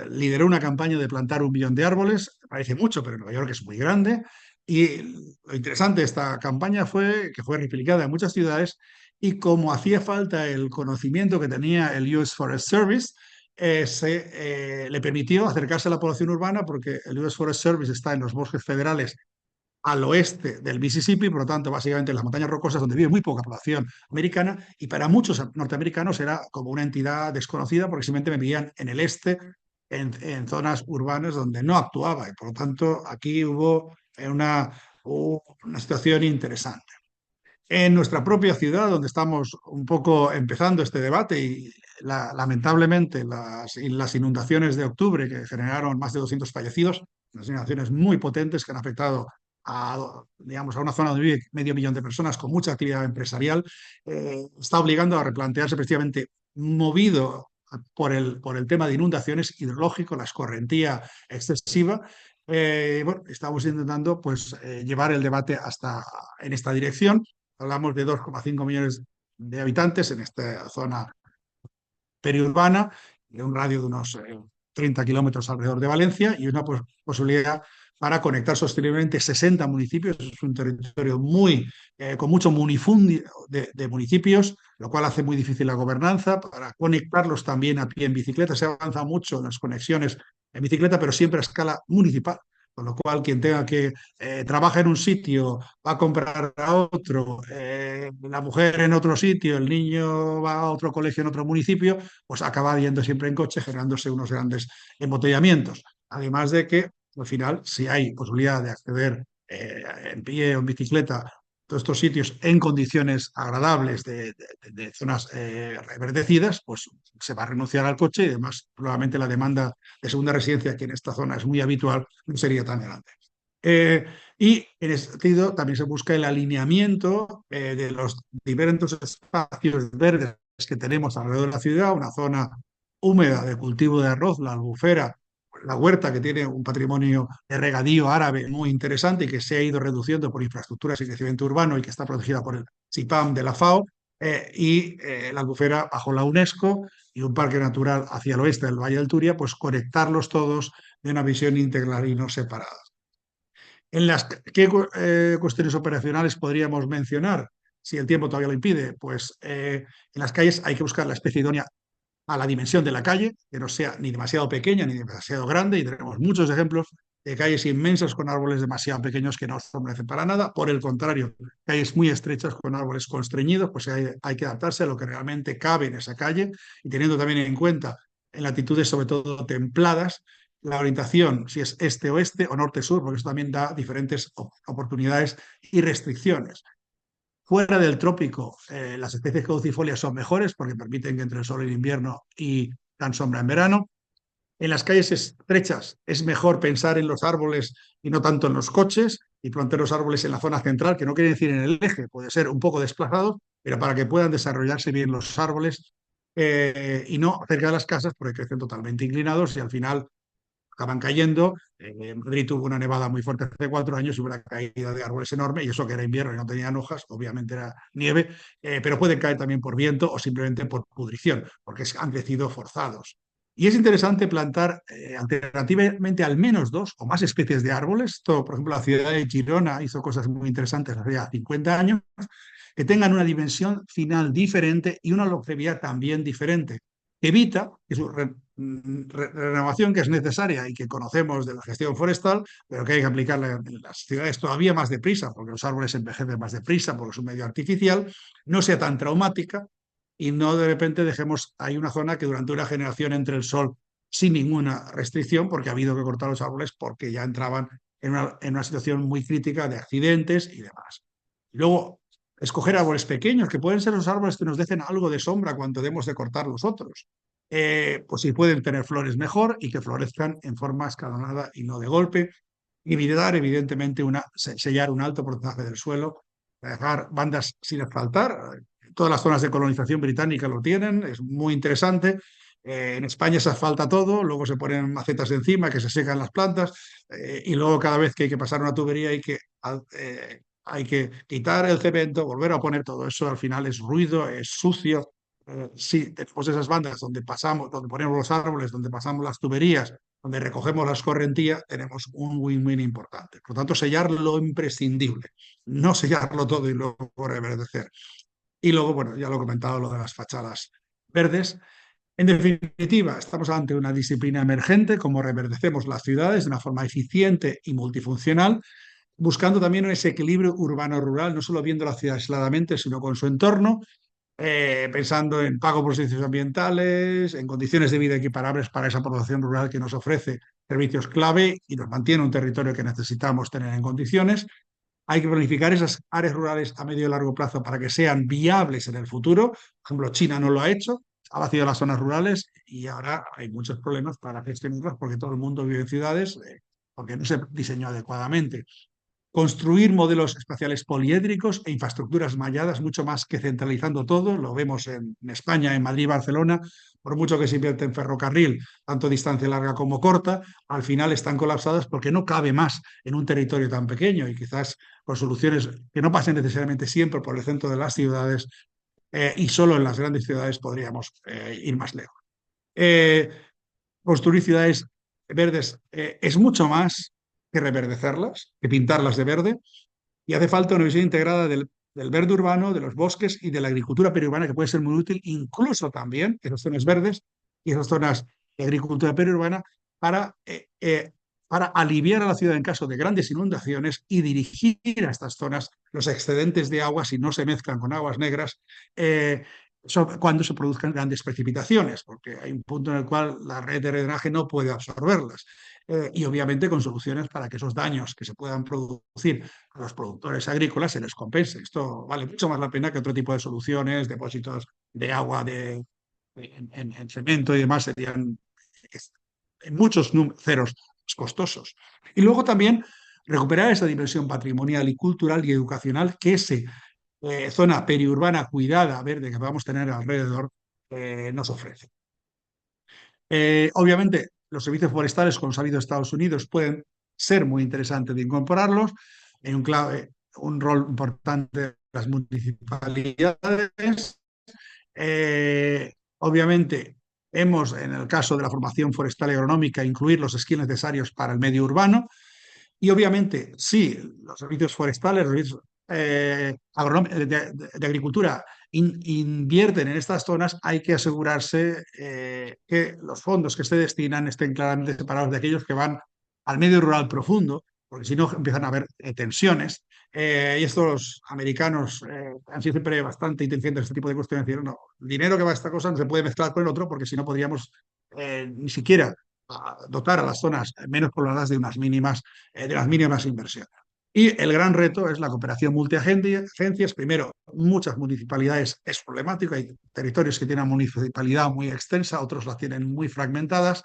lideró una campaña de plantar 1 millón de árboles. Parece mucho, pero Nueva York es muy grande. Y lo interesante de esta campaña fue que fue replicada en muchas ciudades y como hacía falta el conocimiento que tenía el US Forest Service, le permitió acercarse a la población urbana porque el US Forest Service está en los bosques federales al oeste del Mississippi, por lo tanto, básicamente en las montañas rocosas donde vive muy poca población americana, y para muchos norteamericanos era como una entidad desconocida porque simplemente vivían en el este, en zonas urbanas donde no actuaba, y por lo tanto aquí hubo una situación interesante. En nuestra propia ciudad, donde estamos un poco empezando este debate y lamentablemente las inundaciones de octubre que generaron más de 200 fallecidos, unas inundaciones muy potentes que han afectado digamos, a una zona donde vive 500.000 de personas con mucha actividad empresarial, está obligando a replantearse precisamente movido por el tema de inundaciones hidrológico, la escorrentía excesiva. Bueno, estamos intentando pues, llevar el debate hasta en esta dirección. Hablamos de 2,5 millones de habitantes en esta zona periurbana, de un radio de unos 30 kilómetros alrededor de Valencia y una posibilidad para conectar sosteniblemente 60 municipios. Es un territorio con mucho munifundio de municipios, lo cual hace muy difícil la gobernanza. Para conectarlos también a pie en bicicleta, se avanza mucho en las conexiones en bicicleta, pero siempre a escala municipal. Con lo cual, quien tenga que trabaja en un sitio, va a comprar a otro, la mujer en otro sitio, el niño va a otro colegio en otro municipio, pues acaba yendo siempre en coche, generándose unos grandes embotellamientos. Además de que, al final, si hay posibilidad de acceder en pie o en bicicleta a todos estos sitios en condiciones agradables de zonas reverdecidas, pues se va a renunciar al coche y además probablemente la demanda de segunda residencia, que en esta zona es muy habitual, no sería tan grande. Eh, y en ese sentido también se busca el alineamiento de los diferentes espacios verdes que tenemos alrededor de la ciudad, una zona húmeda de cultivo de arroz, la albufera, la huerta, que tiene un patrimonio de regadío árabe muy interesante y que se ha ido reduciendo por infraestructuras y crecimiento urbano y que está protegida por el CIPAM de la FAO, la albufera bajo la UNESCO y un parque natural hacia el oeste del Valle del Turia, pues conectarlos todos de una visión integral y no separada. En las ¿Qué cuestiones operacionales podríamos mencionar? Si el tiempo todavía lo impide, pues en las calles hay que buscar la especie idónea a la dimensión de la calle, que no sea ni demasiado pequeña ni demasiado grande, y tenemos muchos ejemplos de calles inmensas con árboles demasiado pequeños que no favorecen para nada. Por el contrario, calles muy estrechas con árboles constreñidos, pues hay que adaptarse a lo que realmente cabe en esa calle y teniendo también en cuenta en latitudes sobre todo templadas la orientación, si es este-oeste o norte-sur, porque eso también da diferentes oportunidades y restricciones. Fuera del trópico, las especies caducifolias son mejores porque permiten que entre el sol en invierno y dan sombra en verano. En las calles estrechas es mejor pensar en los árboles y no tanto en los coches y plantear los árboles en la zona central, que no quiere decir en el eje, puede ser un poco desplazados, pero para que puedan desarrollarse bien los árboles y no cerca de las casas porque crecen totalmente inclinados y al final acaban cayendo. En Madrid tuvo una nevada muy fuerte hace 4 años y una caída de árboles enorme, y eso que era invierno y no tenían hojas, obviamente era nieve, pero pueden caer también por viento o simplemente por pudrición, porque han crecido forzados. Y es interesante plantar alternativamente al menos dos o más especies de árboles. Esto, por ejemplo, la ciudad de Girona hizo cosas muy interesantes hace ya 50 años, que tengan una dimensión final diferente y una longevidad también diferente, que evita que su renovación, que es necesaria y que conocemos de la gestión forestal, pero que hay que aplicarla en las ciudades todavía más deprisa, porque los árboles envejecen más deprisa, porque es un medio artificial, no sea tan traumática y no de repente dejemos ahí una zona que durante una generación entre el sol sin ninguna restricción, porque ha habido que cortar los árboles porque ya entraban en una situación muy crítica de accidentes y demás. Luego, escoger árboles pequeños, que pueden ser los árboles que nos dejen algo de sombra cuando debemos de cortar los otros. Pues si pueden tener flores mejor y que florezcan en forma escalonada y no de golpe. Y evitar, evidentemente, sellar un alto porcentaje del suelo, dejar bandas sin asfaltar. Todas las zonas de colonización británica lo tienen, es muy interesante. En España se asfalta todo, luego se ponen macetas encima que se secan las plantas y luego cada vez que hay que pasar una tubería hay que quitar el cemento, volver a poner todo eso, al final es ruido, es sucio. Sí, tenemos esas bandas donde pasamos, donde ponemos los árboles, donde pasamos las tuberías, donde recogemos las correntías, tenemos un win-win importante. Por lo tanto, sellar lo imprescindible, no sellarlo todo y luego reverdecer. Y luego, bueno, ya lo he comentado, lo de las fachadas verdes. En definitiva, estamos ante una disciplina emergente, como reverdecemos las ciudades de una forma eficiente y multifuncional, buscando también ese equilibrio urbano-rural, no solo viendo la ciudad aisladamente, sino con su entorno, pensando en pago por servicios ambientales, en condiciones de vida equiparables para esa población rural que nos ofrece servicios clave y nos mantiene un territorio que necesitamos tener en condiciones. Hay que planificar esas áreas rurales a medio y largo plazo para que sean viables en el futuro. Por ejemplo, China no lo ha hecho, ha vaciado las zonas rurales y ahora hay muchos problemas para gestionarlas porque todo el mundo vive en ciudades, porque no se diseñó adecuadamente. Construir modelos espaciales poliédricos e infraestructuras malladas, mucho más que centralizando todo. Lo vemos en España, en Madrid y Barcelona, por mucho que se invierte en ferrocarril, tanto distancia larga como corta, al final están colapsadas porque no cabe más en un territorio tan pequeño y quizás con soluciones que no pasen necesariamente siempre por el centro de las ciudades y solo en las grandes ciudades podríamos ir más lejos. Eh, Construir ciudades verdes es mucho más que reverdecerlas, que pintarlas de verde, y hace falta una visión integrada del verde urbano, de los bosques y de la agricultura periurbana, que puede ser muy útil, incluso también esas zonas verdes y esas zonas de agricultura periurbana, para, eh, eh, para aliviar a la ciudad en caso de grandes inundaciones y dirigir a estas zonas los excedentes de agua si no se mezclan con aguas negras. Cuando se produzcan grandes precipitaciones, porque hay un punto en el cual la red de drenaje no puede absorberlas. Y obviamente con soluciones para que esos daños que se puedan producir a los productores agrícolas se les compense. Esto vale mucho más la pena que otro tipo de soluciones, depósitos de agua en cemento y demás serían en muchos ceros costosos. Y luego también recuperar esa dimensión patrimonial y cultural y educacional que esa zona periurbana cuidada, verde, que podamos tener alrededor, nos ofrece. Obviamente, los servicios forestales, como ha habido Estados Unidos, pueden ser muy interesantes de incorporarlos. Hay un rol importante de las municipalidades. Obviamente, en el caso de la formación forestal y agronómica, incluir los skills necesarios para el medio urbano. Y obviamente, sí, los servicios forestales, los servicios de agricultura invierten en estas zonas, hay que asegurarse que los fondos que se destinan estén claramente separados de aquellos que van al medio rural profundo, porque si no empiezan a haber tensiones. Y estos americanos han sido siempre bastante inteligentes en este tipo de cuestiones. Decir, no, el dinero que va a esta cosa no se puede mezclar con el otro, porque si no podríamos ni siquiera dotar a las zonas menos pobladas de las mínimas inversiones. Y el gran reto es la cooperación multiagencias. Primero, muchas municipalidades es problemático. Hay territorios que tienen una municipalidad muy extensa, otros las tienen muy fragmentadas.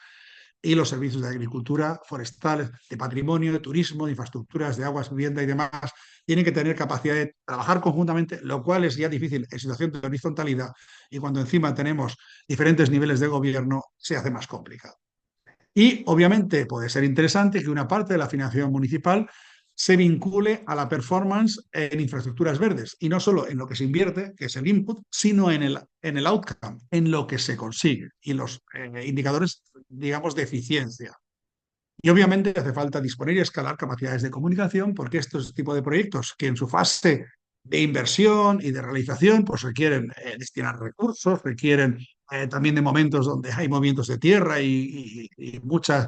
Y los servicios de agricultura, forestales, de patrimonio, de turismo, de infraestructuras, de aguas, vivienda y demás, tienen que tener capacidad de trabajar conjuntamente, lo cual es ya difícil en situación de horizontalidad. Y cuando encima tenemos diferentes niveles de gobierno, se hace más complicado. Y obviamente puede ser interesante que una parte de la financiación municipal se vincule a la performance en infraestructuras verdes y no solo en lo que se invierte, que es el input, sino en el outcome, en lo que se consigue y los indicadores, digamos, de eficiencia. Y obviamente hace falta disponer y escalar capacidades de comunicación porque estos tipos de proyectos que en su fase de inversión y de realización pues requieren destinar recursos, requieren también de momentos donde hay movimientos de tierra y muchas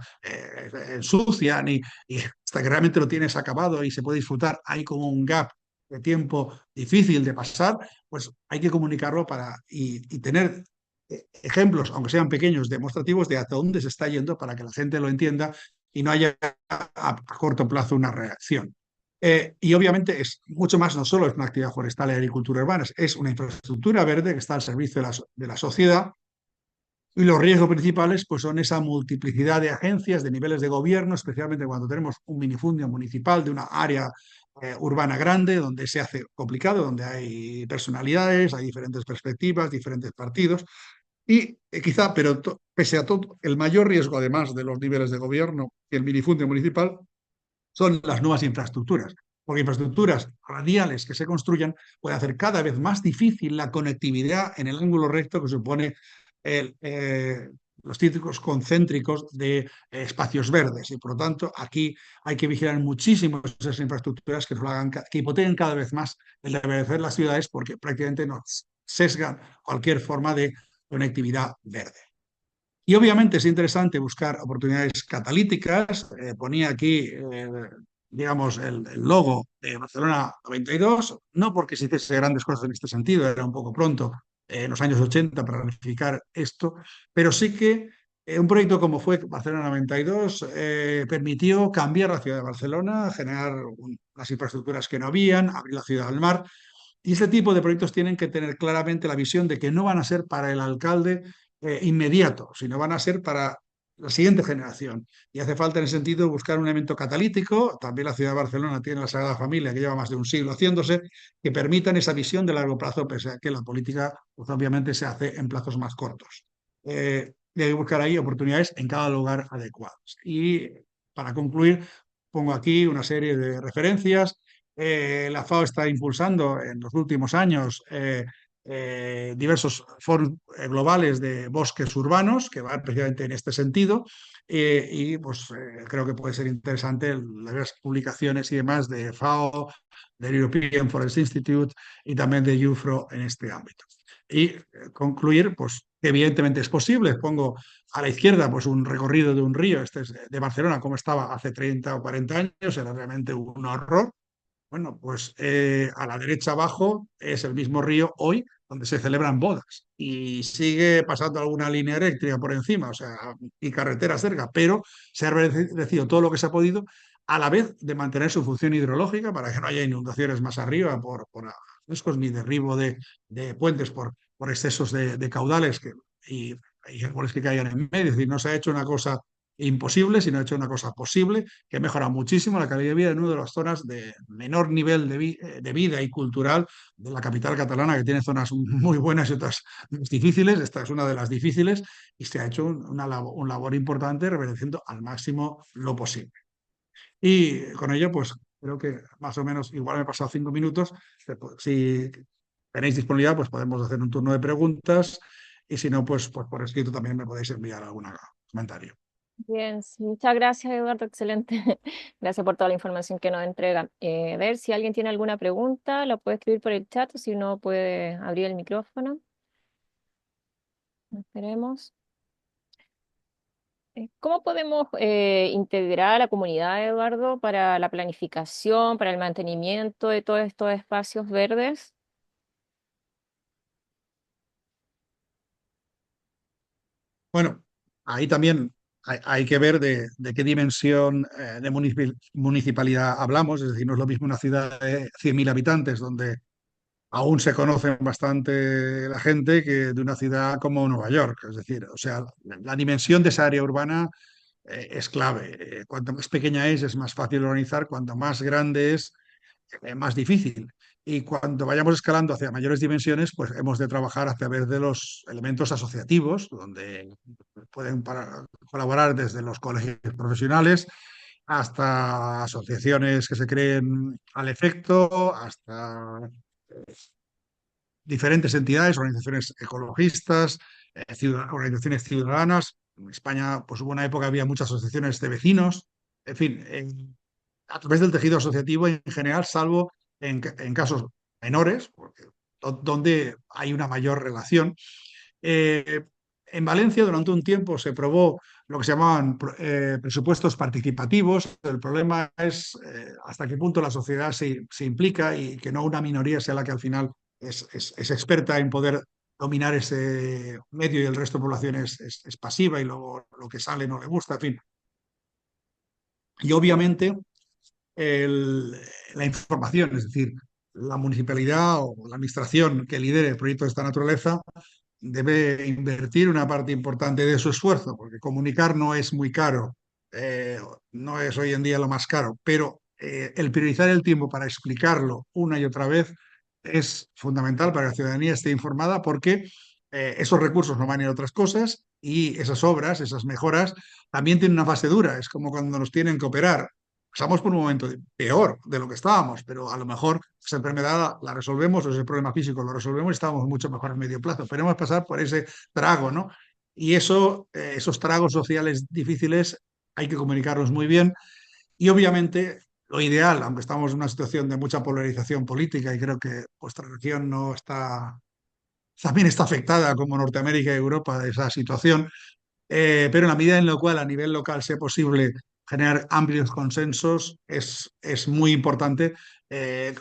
ensucian y hasta que realmente lo tienes acabado y se puede disfrutar, hay como un gap de tiempo difícil de pasar, pues hay que comunicarlo y tener ejemplos, aunque sean pequeños, demostrativos de hasta dónde se está yendo para que la gente lo entienda y no haya a corto plazo una reacción. Y obviamente es mucho más, no solo es una actividad forestal y agricultura urbana, es una infraestructura verde que está al servicio de la sociedad y los riesgos principales pues, son esa multiplicidad de agencias, de niveles de gobierno, especialmente cuando tenemos un minifundio municipal de una área urbana grande, donde se hace complicado, donde hay personalidades, hay diferentes perspectivas, diferentes partidos. Y quizá, pero pese a todo, el mayor riesgo, además de los niveles de gobierno y el minifundio municipal, son las nuevas infraestructuras. Porque infraestructuras radiales que se construyan puede hacer cada vez más difícil la conectividad en el ángulo recto que supone el, los círculos concéntricos de espacios verdes. Y por lo tanto, aquí hay que vigilar muchísimo esas infraestructuras que, que hipotequen cada vez más el reverdecer las ciudades porque prácticamente nos sesgan cualquier forma de conectividad verde. Y obviamente es interesante buscar oportunidades catalíticas. Ponía aquí, digamos, el logo de Barcelona 92, no porque se hiciese grandes cosas en este sentido, era un poco pronto, en los años 80 para verificar esto, pero sí que un proyecto como fue Barcelona 92 permitió cambiar la ciudad de Barcelona, generar las infraestructuras que no habían, abrir la ciudad al mar. Y este tipo de proyectos tienen que tener claramente la visión de que no van a ser para el alcalde inmediato, sino van a ser para la siguiente generación. Y hace falta en ese sentido buscar un elemento catalítico. También la ciudad de Barcelona tiene la Sagrada Familia, que lleva más de un siglo haciéndose, que permitan esa visión de largo plazo, pese a que la política pues, obviamente se hace en plazos más cortos. Y hay que buscar ahí oportunidades en cada lugar adecuadas. Y para concluir, pongo aquí una serie de referencias. La FAO está impulsando en los últimos años diversos foros globales de bosques urbanos que van precisamente en este sentido y pues creo que puede ser interesante las publicaciones y demás de FAO, del European Forest Institute y también de UFRO en este ámbito. Y concluir, pues evidentemente es posible. Pongo a la izquierda pues un recorrido de un río, este es de Barcelona, como estaba hace 30 o 40 años, era realmente un horror. Bueno, pues a la derecha abajo es el mismo río hoy donde se celebran bodas y sigue pasando alguna línea eléctrica por encima, o sea, y carretera cerca, pero se ha reducido todo lo que se ha podido a la vez de mantener su función hidrológica para que no haya inundaciones más arriba por riesgos ni derribo de puentes por excesos de caudales y árboles que caigan en medio. Es decir, no se ha hecho una cosa imposible, sino ha hecho una cosa posible, que mejora muchísimo la calidad de vida en una de las zonas de menor nivel de vida y cultural de la capital catalana, que tiene zonas muy buenas y otras difíciles. Esta es una de las difíciles y se ha hecho un labor importante reverdeciendo al máximo lo posible. Y con ello, pues creo que más o menos, igual me he pasado 5 minutos. Si tenéis disponibilidad, pues podemos hacer un turno de preguntas y si no, pues por escrito también me podéis enviar algún comentario. Bien, sí, muchas gracias, Eduardo, excelente. Gracias por toda la información que nos entrega. A ver si alguien tiene alguna pregunta, la puede escribir por el chat o si no, puede abrir el micrófono. Esperemos. ¿Cómo podemos integrar a la comunidad, Eduardo, para la planificación, para el mantenimiento de todos estos espacios verdes? Bueno, ahí también hay que ver de qué dimensión de municipalidad hablamos. Es decir, no es lo mismo una ciudad de 100.000 habitantes, donde aún se conoce bastante la gente, que de una ciudad como Nueva York. Es decir, o sea, la dimensión de esa área urbana es clave. Cuanto más pequeña es más fácil organizar. Cuanto más grande es, más difícil. Y cuando vayamos escalando hacia mayores dimensiones, pues hemos de trabajar a través de los elementos asociativos, donde pueden colaborar desde los colegios profesionales hasta asociaciones que se creen al efecto, hasta diferentes entidades, organizaciones ecologistas, organizaciones ciudadanas. En España, pues hubo una época, había muchas asociaciones de vecinos. En fin, a través del tejido asociativo en general, salvo en casos menores, porque, donde hay una mayor relación. Eh, en Valencia durante un tiempo se probó lo que se llamaban presupuestos participativos. El problema es hasta qué punto la sociedad se implica y que no una minoría sea la que al final es experta en poder dominar ese medio y el resto de población es pasiva y luego lo que sale no le gusta, en fin. Y obviamente el- la información, es decir, la municipalidad o la administración que lidere proyectos de esta naturaleza debe invertir una parte importante de su esfuerzo, porque comunicar no es muy caro, eh, no es hoy en día lo más caro, pero el priorizar el tiempo para explicarlo una y otra vez es fundamental para que la ciudadanía esté informada, porque esos recursos no van a ir a otras cosas y esas obras, esas mejoras, también tienen una fase dura. Es como cuando nos tienen que operar. Pasamos por un momento peor de lo que estábamos, pero a lo mejor esa enfermedad la resolvemos o ese problema físico lo resolvemos y estamos mucho mejor a medio plazo. Pero hemos pasar por ese trago, ¿no? Y eso, esos tragos sociales difíciles hay que comunicarlos muy bien. Y obviamente lo ideal, aunque estamos en una situación de mucha polarización política y creo que vuestra región no está, también está afectada como Norteamérica y Europa de esa situación, pero en la medida en la cual a nivel local sea posible generar amplios consensos, es muy importante que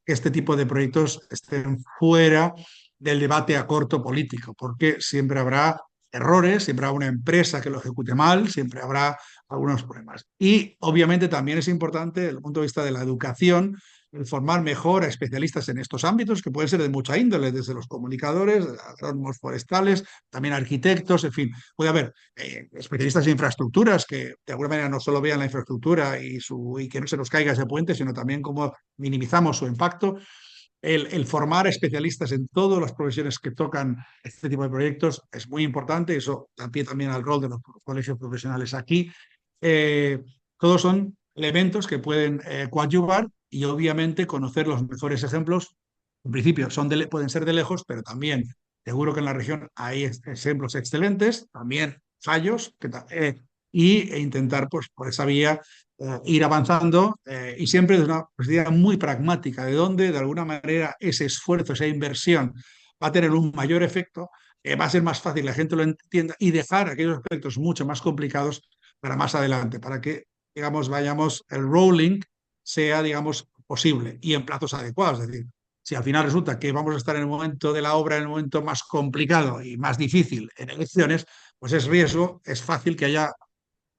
este tipo de proyectos estén fuera del debate a corto político, porque siempre habrá errores, siempre habrá una empresa que lo ejecute mal, siempre habrá algunos problemas. Y obviamente también es importante, desde el punto de vista de la educación, el formar mejor a especialistas en estos ámbitos, que pueden ser de mucha índole, desde los comunicadores, agrónomos forestales, también arquitectos, en fin, puede haber especialistas en infraestructuras que de alguna manera no solo vean la infraestructura y que no se nos caiga ese puente, sino también cómo minimizamos su impacto. El formar especialistas en todas las profesiones que tocan este tipo de proyectos es muy importante. Eso da pie también al rol de los colegios profesionales aquí. Eh, Todos son elementos que pueden coadyuvar y obviamente conocer los mejores ejemplos. En principio pueden ser de lejos, pero también seguro que en la región hay ejemplos excelentes, también fallos, e intentar pues, por esa vía ir avanzando y siempre de una perspectiva muy pragmática, de donde de alguna manera ese esfuerzo, esa inversión va a tener un mayor efecto, va a ser más fácil, la gente lo entienda y dejar aquellos aspectos mucho más complicados para más adelante, para que, digamos, vayamos, el rolling sea, digamos, posible y en plazos adecuados. Es decir, si al final resulta que vamos a estar en el momento de la obra, en el momento más complicado y más difícil en elecciones, pues es riesgo, es fácil que haya,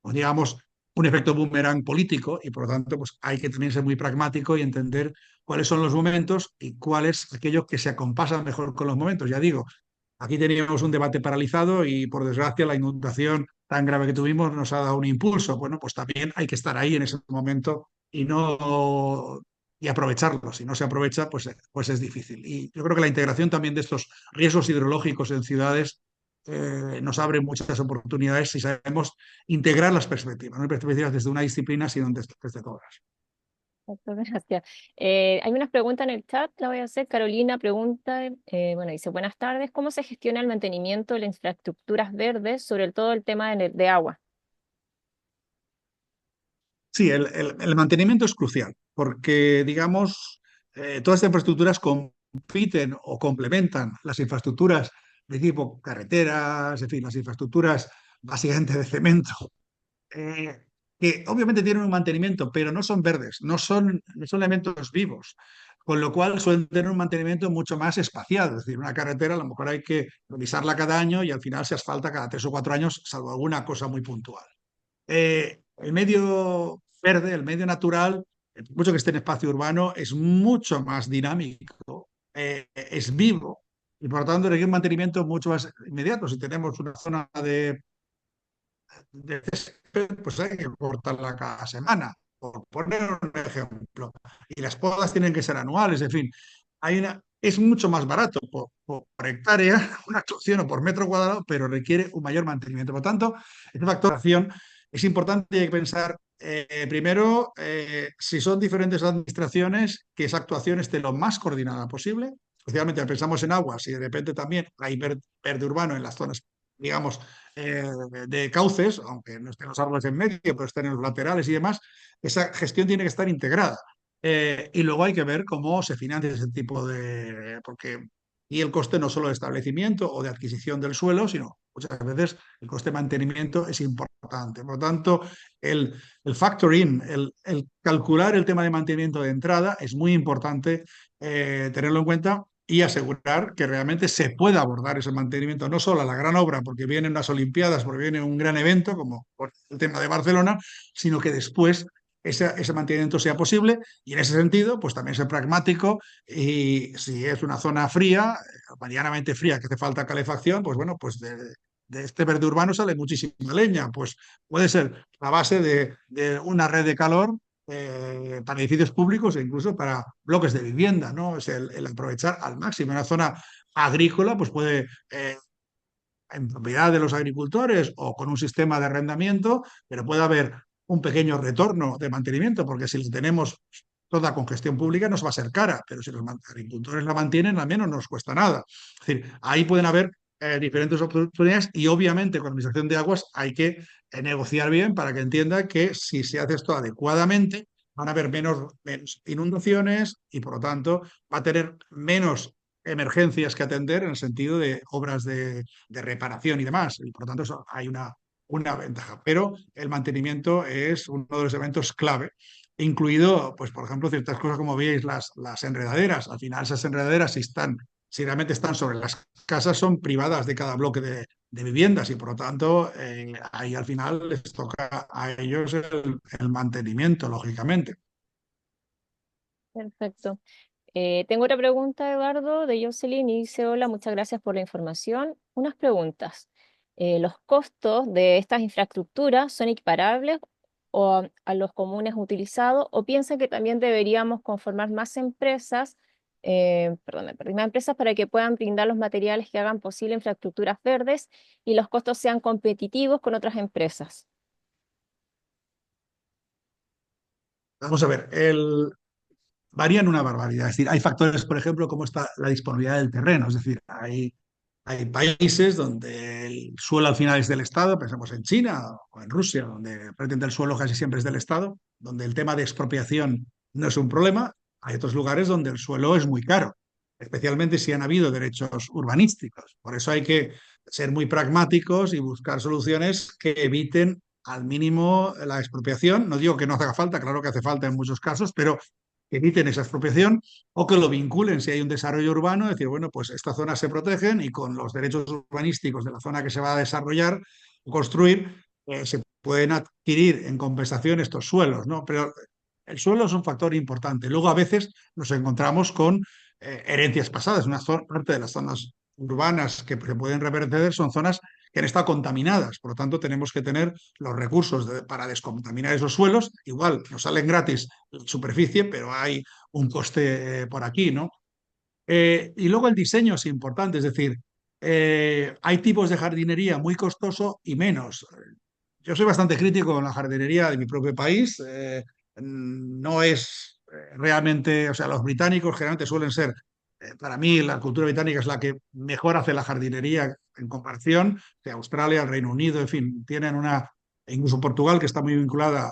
pues, digamos, un efecto boomerang político y por lo tanto pues hay que también ser muy pragmático y entender cuáles son los momentos y cuáles aquellos que se acompasan mejor con los momentos. Ya digo, aquí teníamos un debate paralizado y por desgracia la inundación tan grave que tuvimos nos ha dado un impulso. Bueno, pues también hay que estar ahí en ese momento y aprovecharlo. Si no se aprovecha, pues es difícil. Y yo creo que la integración también de estos riesgos hidrológicos en ciudades nos abre muchas oportunidades si sabemos integrar las perspectivas, no hay perspectivas desde una disciplina, sino desde todas. Doctor, gracias. Hay unas preguntas en el chat, la voy a hacer. Carolina pregunta, bueno, dice, buenas tardes, ¿cómo se gestiona el mantenimiento de las infraestructuras verdes, sobre todo el tema de agua? Sí, el mantenimiento es crucial, porque, digamos, todas estas infraestructuras compiten o complementan las infraestructuras de tipo carreteras, en fin, las infraestructuras básicamente de cemento, eh, que obviamente tienen un mantenimiento, pero no son verdes, no son elementos vivos, con lo cual suelen tener un mantenimiento mucho más espaciado. Es decir, una carretera a lo mejor hay que revisarla cada año y al final se asfalta cada 3 o 4 años, salvo alguna cosa muy puntual. El medio verde, el medio natural, mucho que esté en espacio urbano, es mucho más dinámico, es vivo y por lo tanto requiere un mantenimiento mucho más inmediato. Si tenemos una zona de césped, pues hay que cortarla cada semana, por poner un ejemplo. Y las podas tienen que ser anuales, en fin. Es mucho más barato por hectárea una actuación o por metro cuadrado, pero requiere un mayor mantenimiento. Por lo tanto, esta facturación es importante y hay que pensar primero si son diferentes administraciones, que esa actuación esté lo más coordinada posible. Especialmente pensamos en aguas y de repente también hay verde urbano en las zonas, digamos, eh, de cauces, aunque no estén los árboles en medio, pero estén en los laterales y demás, esa gestión tiene que estar integrada. Y luego hay que ver cómo se financia ese tipo de... Porque y el coste no solo de establecimiento o de adquisición del suelo, sino muchas veces el coste de mantenimiento es importante. Por lo tanto, el factor in, calcular el tema de mantenimiento de entrada es muy importante tenerlo en cuenta y asegurar que realmente se pueda abordar ese mantenimiento, no solo a la gran obra, porque vienen las Olimpiadas, porque viene un gran evento, como el tema de Barcelona, sino que después ese mantenimiento sea posible y en ese sentido, pues también ser pragmático y si es una zona fría, medianamente fría, que hace falta calefacción, pues bueno, pues de este verde urbano sale muchísima leña, pues puede ser la base de una red de calor para edificios públicos e incluso para bloques de vivienda, ¿no? Es el aprovechar al máximo. Una zona agrícola, pues puede, en propiedad de los agricultores o con un sistema de arrendamiento, pero puede haber un pequeño retorno de mantenimiento, porque si lo tenemos toda con gestión pública nos va a ser cara, pero si los agricultores la mantienen, al menos no nos cuesta nada. Es decir, ahí pueden haber diferentes oportunidades y obviamente con la Administración de Aguas hay que negociar bien para que entienda que si se hace esto adecuadamente, van a haber menos inundaciones y por lo tanto va a tener menos emergencias que atender en el sentido de obras de reparación y demás. Y por lo tanto eso, hay una ventaja. Pero el mantenimiento es uno de los elementos clave, incluido, pues, por ejemplo, ciertas cosas como veis, las enredaderas. Al final esas enredaderas, si realmente están sobre las casas, son privadas de cada bloque de viviendas y por lo tanto ahí al final les toca a ellos el mantenimiento, lógicamente. Perfecto. Tengo otra pregunta, Eduardo, de Jocelyn, y dice, hola, muchas gracias por la información. Unas preguntas. ¿Los costos de estas infraestructuras son equiparables a los comunes utilizados o piensa que también deberíamos conformar más empresas, perdón, me perdí, más empresas para que puedan brindar los materiales que hagan posible infraestructuras verdes y los costos sean competitivos con otras empresas? Vamos a ver, varían una barbaridad. Es decir, hay factores, por ejemplo, como está la disponibilidad del terreno. Es decir, hay países donde el suelo al final es del Estado, pensemos en China o en Rusia, donde pretende el suelo casi siempre es del Estado, donde el tema de expropiación no es un problema. Hay otros lugares donde el suelo es muy caro, especialmente si han habido derechos urbanísticos. Por eso hay que ser muy pragmáticos y buscar soluciones que eviten al mínimo la expropiación. No digo que no haga falta, claro que hace falta en muchos casos, pero que eviten esa expropiación o que lo vinculen si hay un desarrollo urbano, decir, bueno, pues estas zonas se protegen y con los derechos urbanísticos de la zona que se va a desarrollar o construir, se pueden adquirir en compensación estos suelos, ¿no? Pero el suelo es un factor importante. Luego a veces nos encontramos con herencias pasadas. Parte de las zonas urbanas que se pueden reverter son zonas que han estado contaminadas. Por lo tanto, tenemos que tener los recursos para descontaminar esos suelos. Igual nos salen gratis la superficie, pero hay un coste por aquí, ¿no? Y luego el diseño es importante, es decir, hay tipos de jardinería muy costoso y menos. Yo soy bastante crítico con la jardinería de mi propio país. No es realmente, o sea, los británicos generalmente suelen ser, para mí la cultura británica es la que mejor hace la jardinería en comparación de Australia, el Reino Unido, en fin, tienen una, e incluso Portugal, que está muy vinculada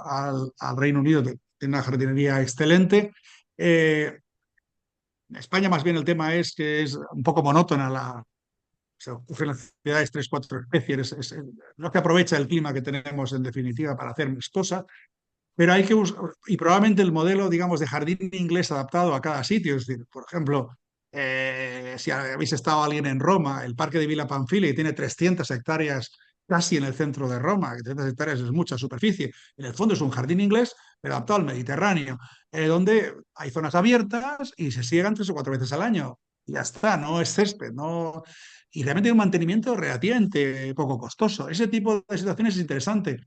al Reino Unido, tiene una jardinería excelente. Eh, en España más bien el tema es que es un poco monótona se ocurren en las ciudades tres, cuatro especies, no se aprovecha el clima que tenemos en definitiva para hacer más cosas, pero hay que buscar, y probablemente el modelo, digamos, de jardín inglés adaptado a cada sitio, es decir, por ejemplo, si habéis estado alguien en Roma, el parque de Villa Pamphili, que tiene 300 hectáreas casi en el centro de Roma, que 300 hectáreas es mucha superficie, en el fondo es un jardín inglés, pero adaptado al Mediterráneo, donde hay zonas abiertas y se siegan 3 o 4 veces al año. Y ya está, no es césped, no... Y realmente hay un mantenimiento relativamente poco costoso. Ese tipo de situaciones es interesante.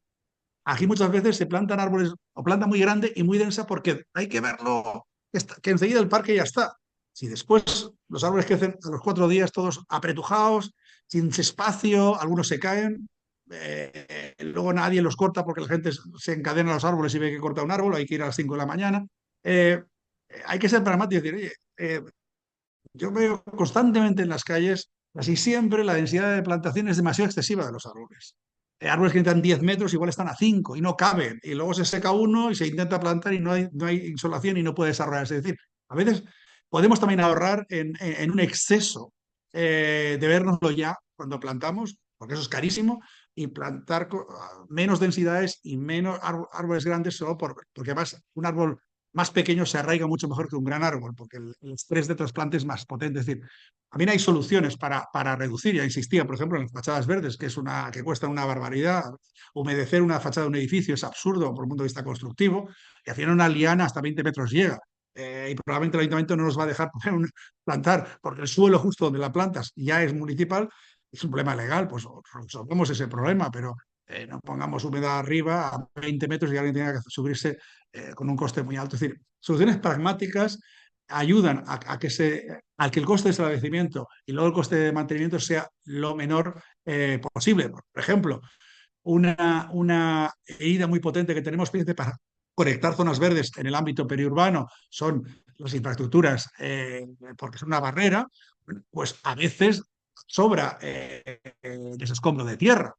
Aquí muchas veces se plantan árboles o planta muy grande y muy densa porque hay que verlo, que enseguida el parque ya está. Si después los árboles crecen a los 4 días todos apretujados, sin espacio, algunos se caen, luego nadie los corta porque la gente se encadena a los árboles y ve que corta un árbol, hay que ir a las 5 de la mañana. Eh, Hay que ser pragmático y decir, oye, yo veo constantemente en las calles, casi siempre la densidad de plantación es demasiado excesiva de los árboles. Árboles que necesitan 10 metros igual están a 5 y no caben. Y luego se seca uno y se intenta plantar y no hay insolación y no puede desarrollarse. Es decir, a veces podemos también ahorrar en un exceso de vernoslo ya cuando plantamos, porque eso es carísimo, y plantar menos densidades y menos árboles grandes solo porque además un árbol más pequeño se arraiga mucho mejor que un gran árbol, porque el estrés de trasplante es más potente. Es decir, también hay soluciones para reducir, ya insistía, por ejemplo, en las fachadas verdes, que cuestan una barbaridad. Humedecer una fachada de un edificio es absurdo por el punto de vista constructivo, y haciendo una liana hasta 20 metros llega. Y probablemente el ayuntamiento no nos va a dejar plantar, porque el suelo justo donde la plantas ya es municipal, es un problema legal, pues resolvemos ese problema, pero no pongamos humedad arriba a 20 metros y alguien tenga que subirse con un coste muy alto. Es decir, soluciones pragmáticas ayudan a que el coste de establecimiento y luego el coste de mantenimiento sea lo menor posible. Por ejemplo, una medida muy potente que tenemos pendiente para conectar zonas verdes en el ámbito periurbano son las infraestructuras, porque son una barrera, pues a veces sobra ese escombro de tierra.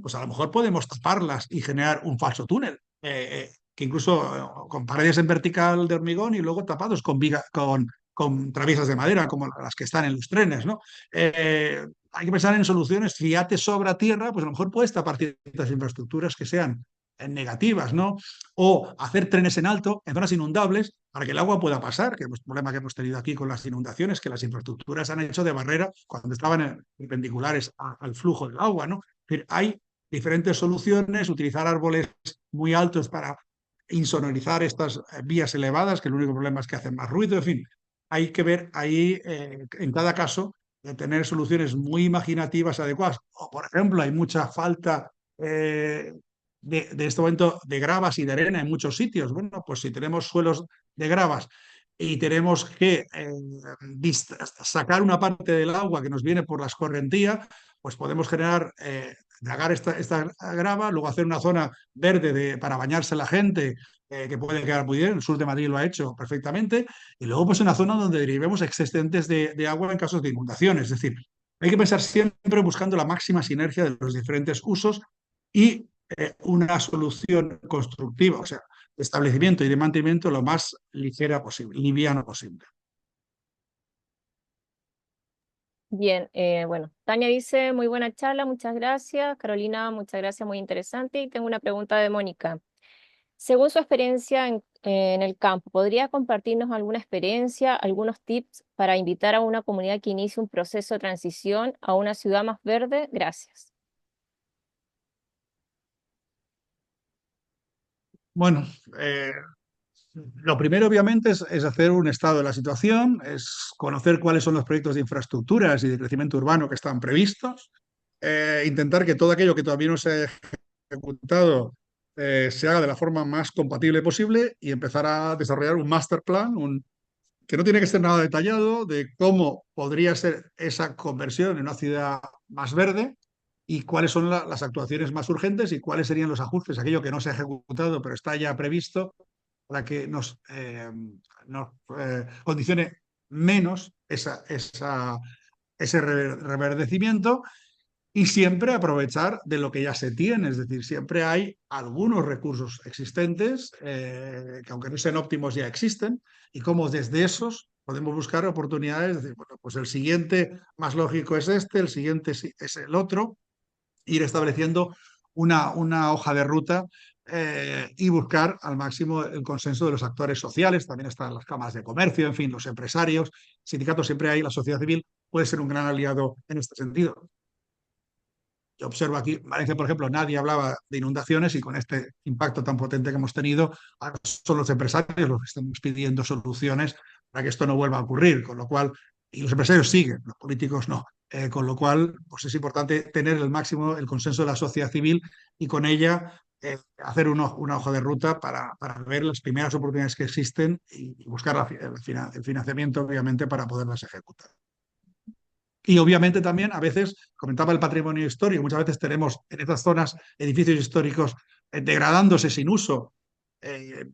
Pues a lo mejor podemos taparlas y generar un falso túnel, que incluso con paredes en vertical de hormigón y luego tapados con traviesas de madera, como las que están en los trenes, ¿no? Hay que pensar en soluciones. Si ya te sobra tierra, pues a lo mejor puedes tapar ciertas infraestructuras que sean negativas, ¿no? O hacer trenes en alto, en zonas inundables, para que el agua pueda pasar, que es un problema que hemos tenido aquí con las inundaciones, que las infraestructuras se han hecho de barrera cuando estaban perpendiculares al flujo del agua, ¿no? Es decir, hay diferentes soluciones, utilizar árboles muy altos para insonorizar estas vías elevadas, que el único problema es que hacen más ruido, en fin, hay que ver ahí en cada caso tener soluciones muy imaginativas adecuadas. O, por ejemplo, hay mucha falta de este momento de gravas y de arena en muchos sitios. Bueno, pues si tenemos suelos de gravas y tenemos que sacar una parte del agua que nos viene por la escorrentía, pues podemos generar, dragar esta grava, luego hacer una zona verde para bañarse la gente, que puede quedar muy bien. El sur de Madrid lo ha hecho perfectamente. Y luego, pues, una zona donde derivemos excedentes de agua en casos de inundaciones. Es decir, hay que pensar siempre buscando la máxima sinergia de los diferentes usos y una solución constructiva, o sea, de establecimiento y de mantenimiento lo más ligera posible, liviano posible. Bien, bueno, Tania dice, muy buena charla, muchas gracias. Carolina, muchas gracias, muy interesante. Y tengo una pregunta de Mónica. Según su experiencia en el campo, ¿podría compartirnos alguna experiencia, algunos tips para invitar a una comunidad que inicie un proceso de transición a una ciudad más verde? Gracias. Bueno, lo primero obviamente es hacer un estado de la situación, es conocer cuáles son los proyectos de infraestructuras y de crecimiento urbano que están previstos. intentar que todo aquello que todavía no se ha ejecutado se haga de la forma más compatible posible y empezar a desarrollar un master plan, que no tiene que ser nada detallado, de cómo podría ser esa conversión en una ciudad más verde y cuáles son las actuaciones más urgentes y cuáles serían los ajustes, aquello que no se ha ejecutado pero está ya previsto para que nos condicione menos ese reverdecimiento y siempre aprovechar de lo que ya se tiene. Es decir, siempre hay algunos recursos existentes que aunque no sean óptimos ya existen y cómo desde esos podemos buscar oportunidades, decir, bueno, pues el siguiente más lógico es este, el siguiente es el otro, ir estableciendo una hoja de ruta y buscar al máximo el consenso de los actores sociales. También están las cámaras de comercio, en fin, los empresarios, sindicatos siempre hay, la sociedad civil puede ser un gran aliado en este sentido. Yo observo aquí, en Valencia, por ejemplo, nadie hablaba de inundaciones y con este impacto tan potente que hemos tenido, ahora son los empresarios los que estamos pidiendo soluciones para que esto no vuelva a ocurrir, con lo cual, y los empresarios siguen, los políticos no. Con lo cual, pues es importante tener el máximo, el consenso de la sociedad civil y con ella hacer una hoja de ruta para ver las primeras oportunidades que existen y buscar el financiamiento, obviamente, para poderlas ejecutar. Y obviamente también a veces, comentaba el patrimonio histórico, muchas veces tenemos en estas zonas edificios históricos degradándose sin uso.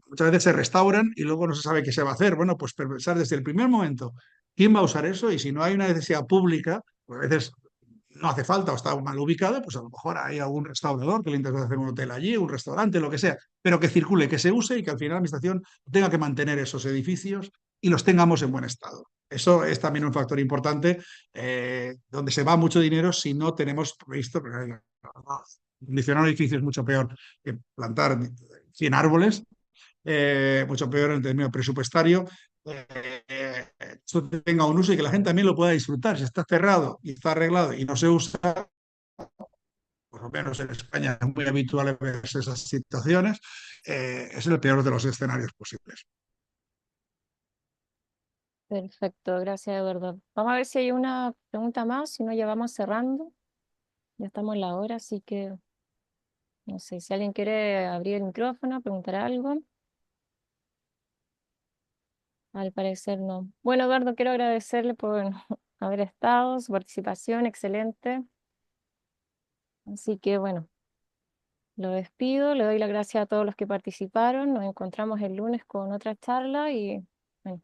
Muchas veces se restauran y luego no se sabe qué se va a hacer. Bueno, pues pensar desde el primer momento quién va a usar eso y si no hay una necesidad pública, pues a veces no hace falta o está mal ubicado, pues a lo mejor hay algún restaurador que le interesa hacer un hotel allí, un restaurante, lo que sea, pero que circule, que se use y que al final la administración tenga que mantener esos edificios y los tengamos en buen estado. Eso es también un factor importante donde se va mucho dinero si no tenemos previsto, condicionar un edificio es mucho peor que plantar 100 árboles, mucho peor en términos presupuestario, esto tenga un uso y que la gente también lo pueda disfrutar. Si está cerrado y está arreglado y no se usa, por lo menos en España es muy habitual ver esas situaciones, es el peor de los escenarios posibles. Perfecto, gracias, Eduardo. Vamos a ver si hay una pregunta más, si no ya vamos cerrando. Ya estamos en la hora, así que no sé si alguien quiere abrir el micrófono, preguntar algo. Al parecer no. Bueno, Eduardo, quiero agradecerle por haber estado, su participación, excelente. Así que bueno, lo despido, le doy las gracias a todos los que participaron. Nos encontramos el lunes con otra charla y bueno,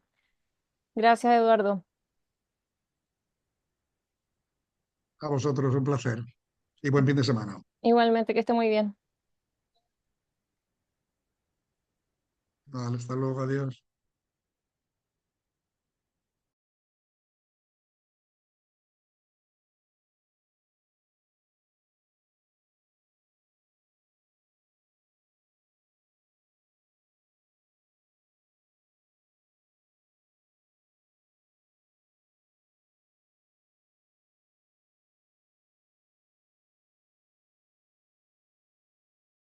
gracias, Eduardo. A vosotros un placer y buen fin de semana. Igualmente, que esté muy bien. Vale, hasta luego, adiós.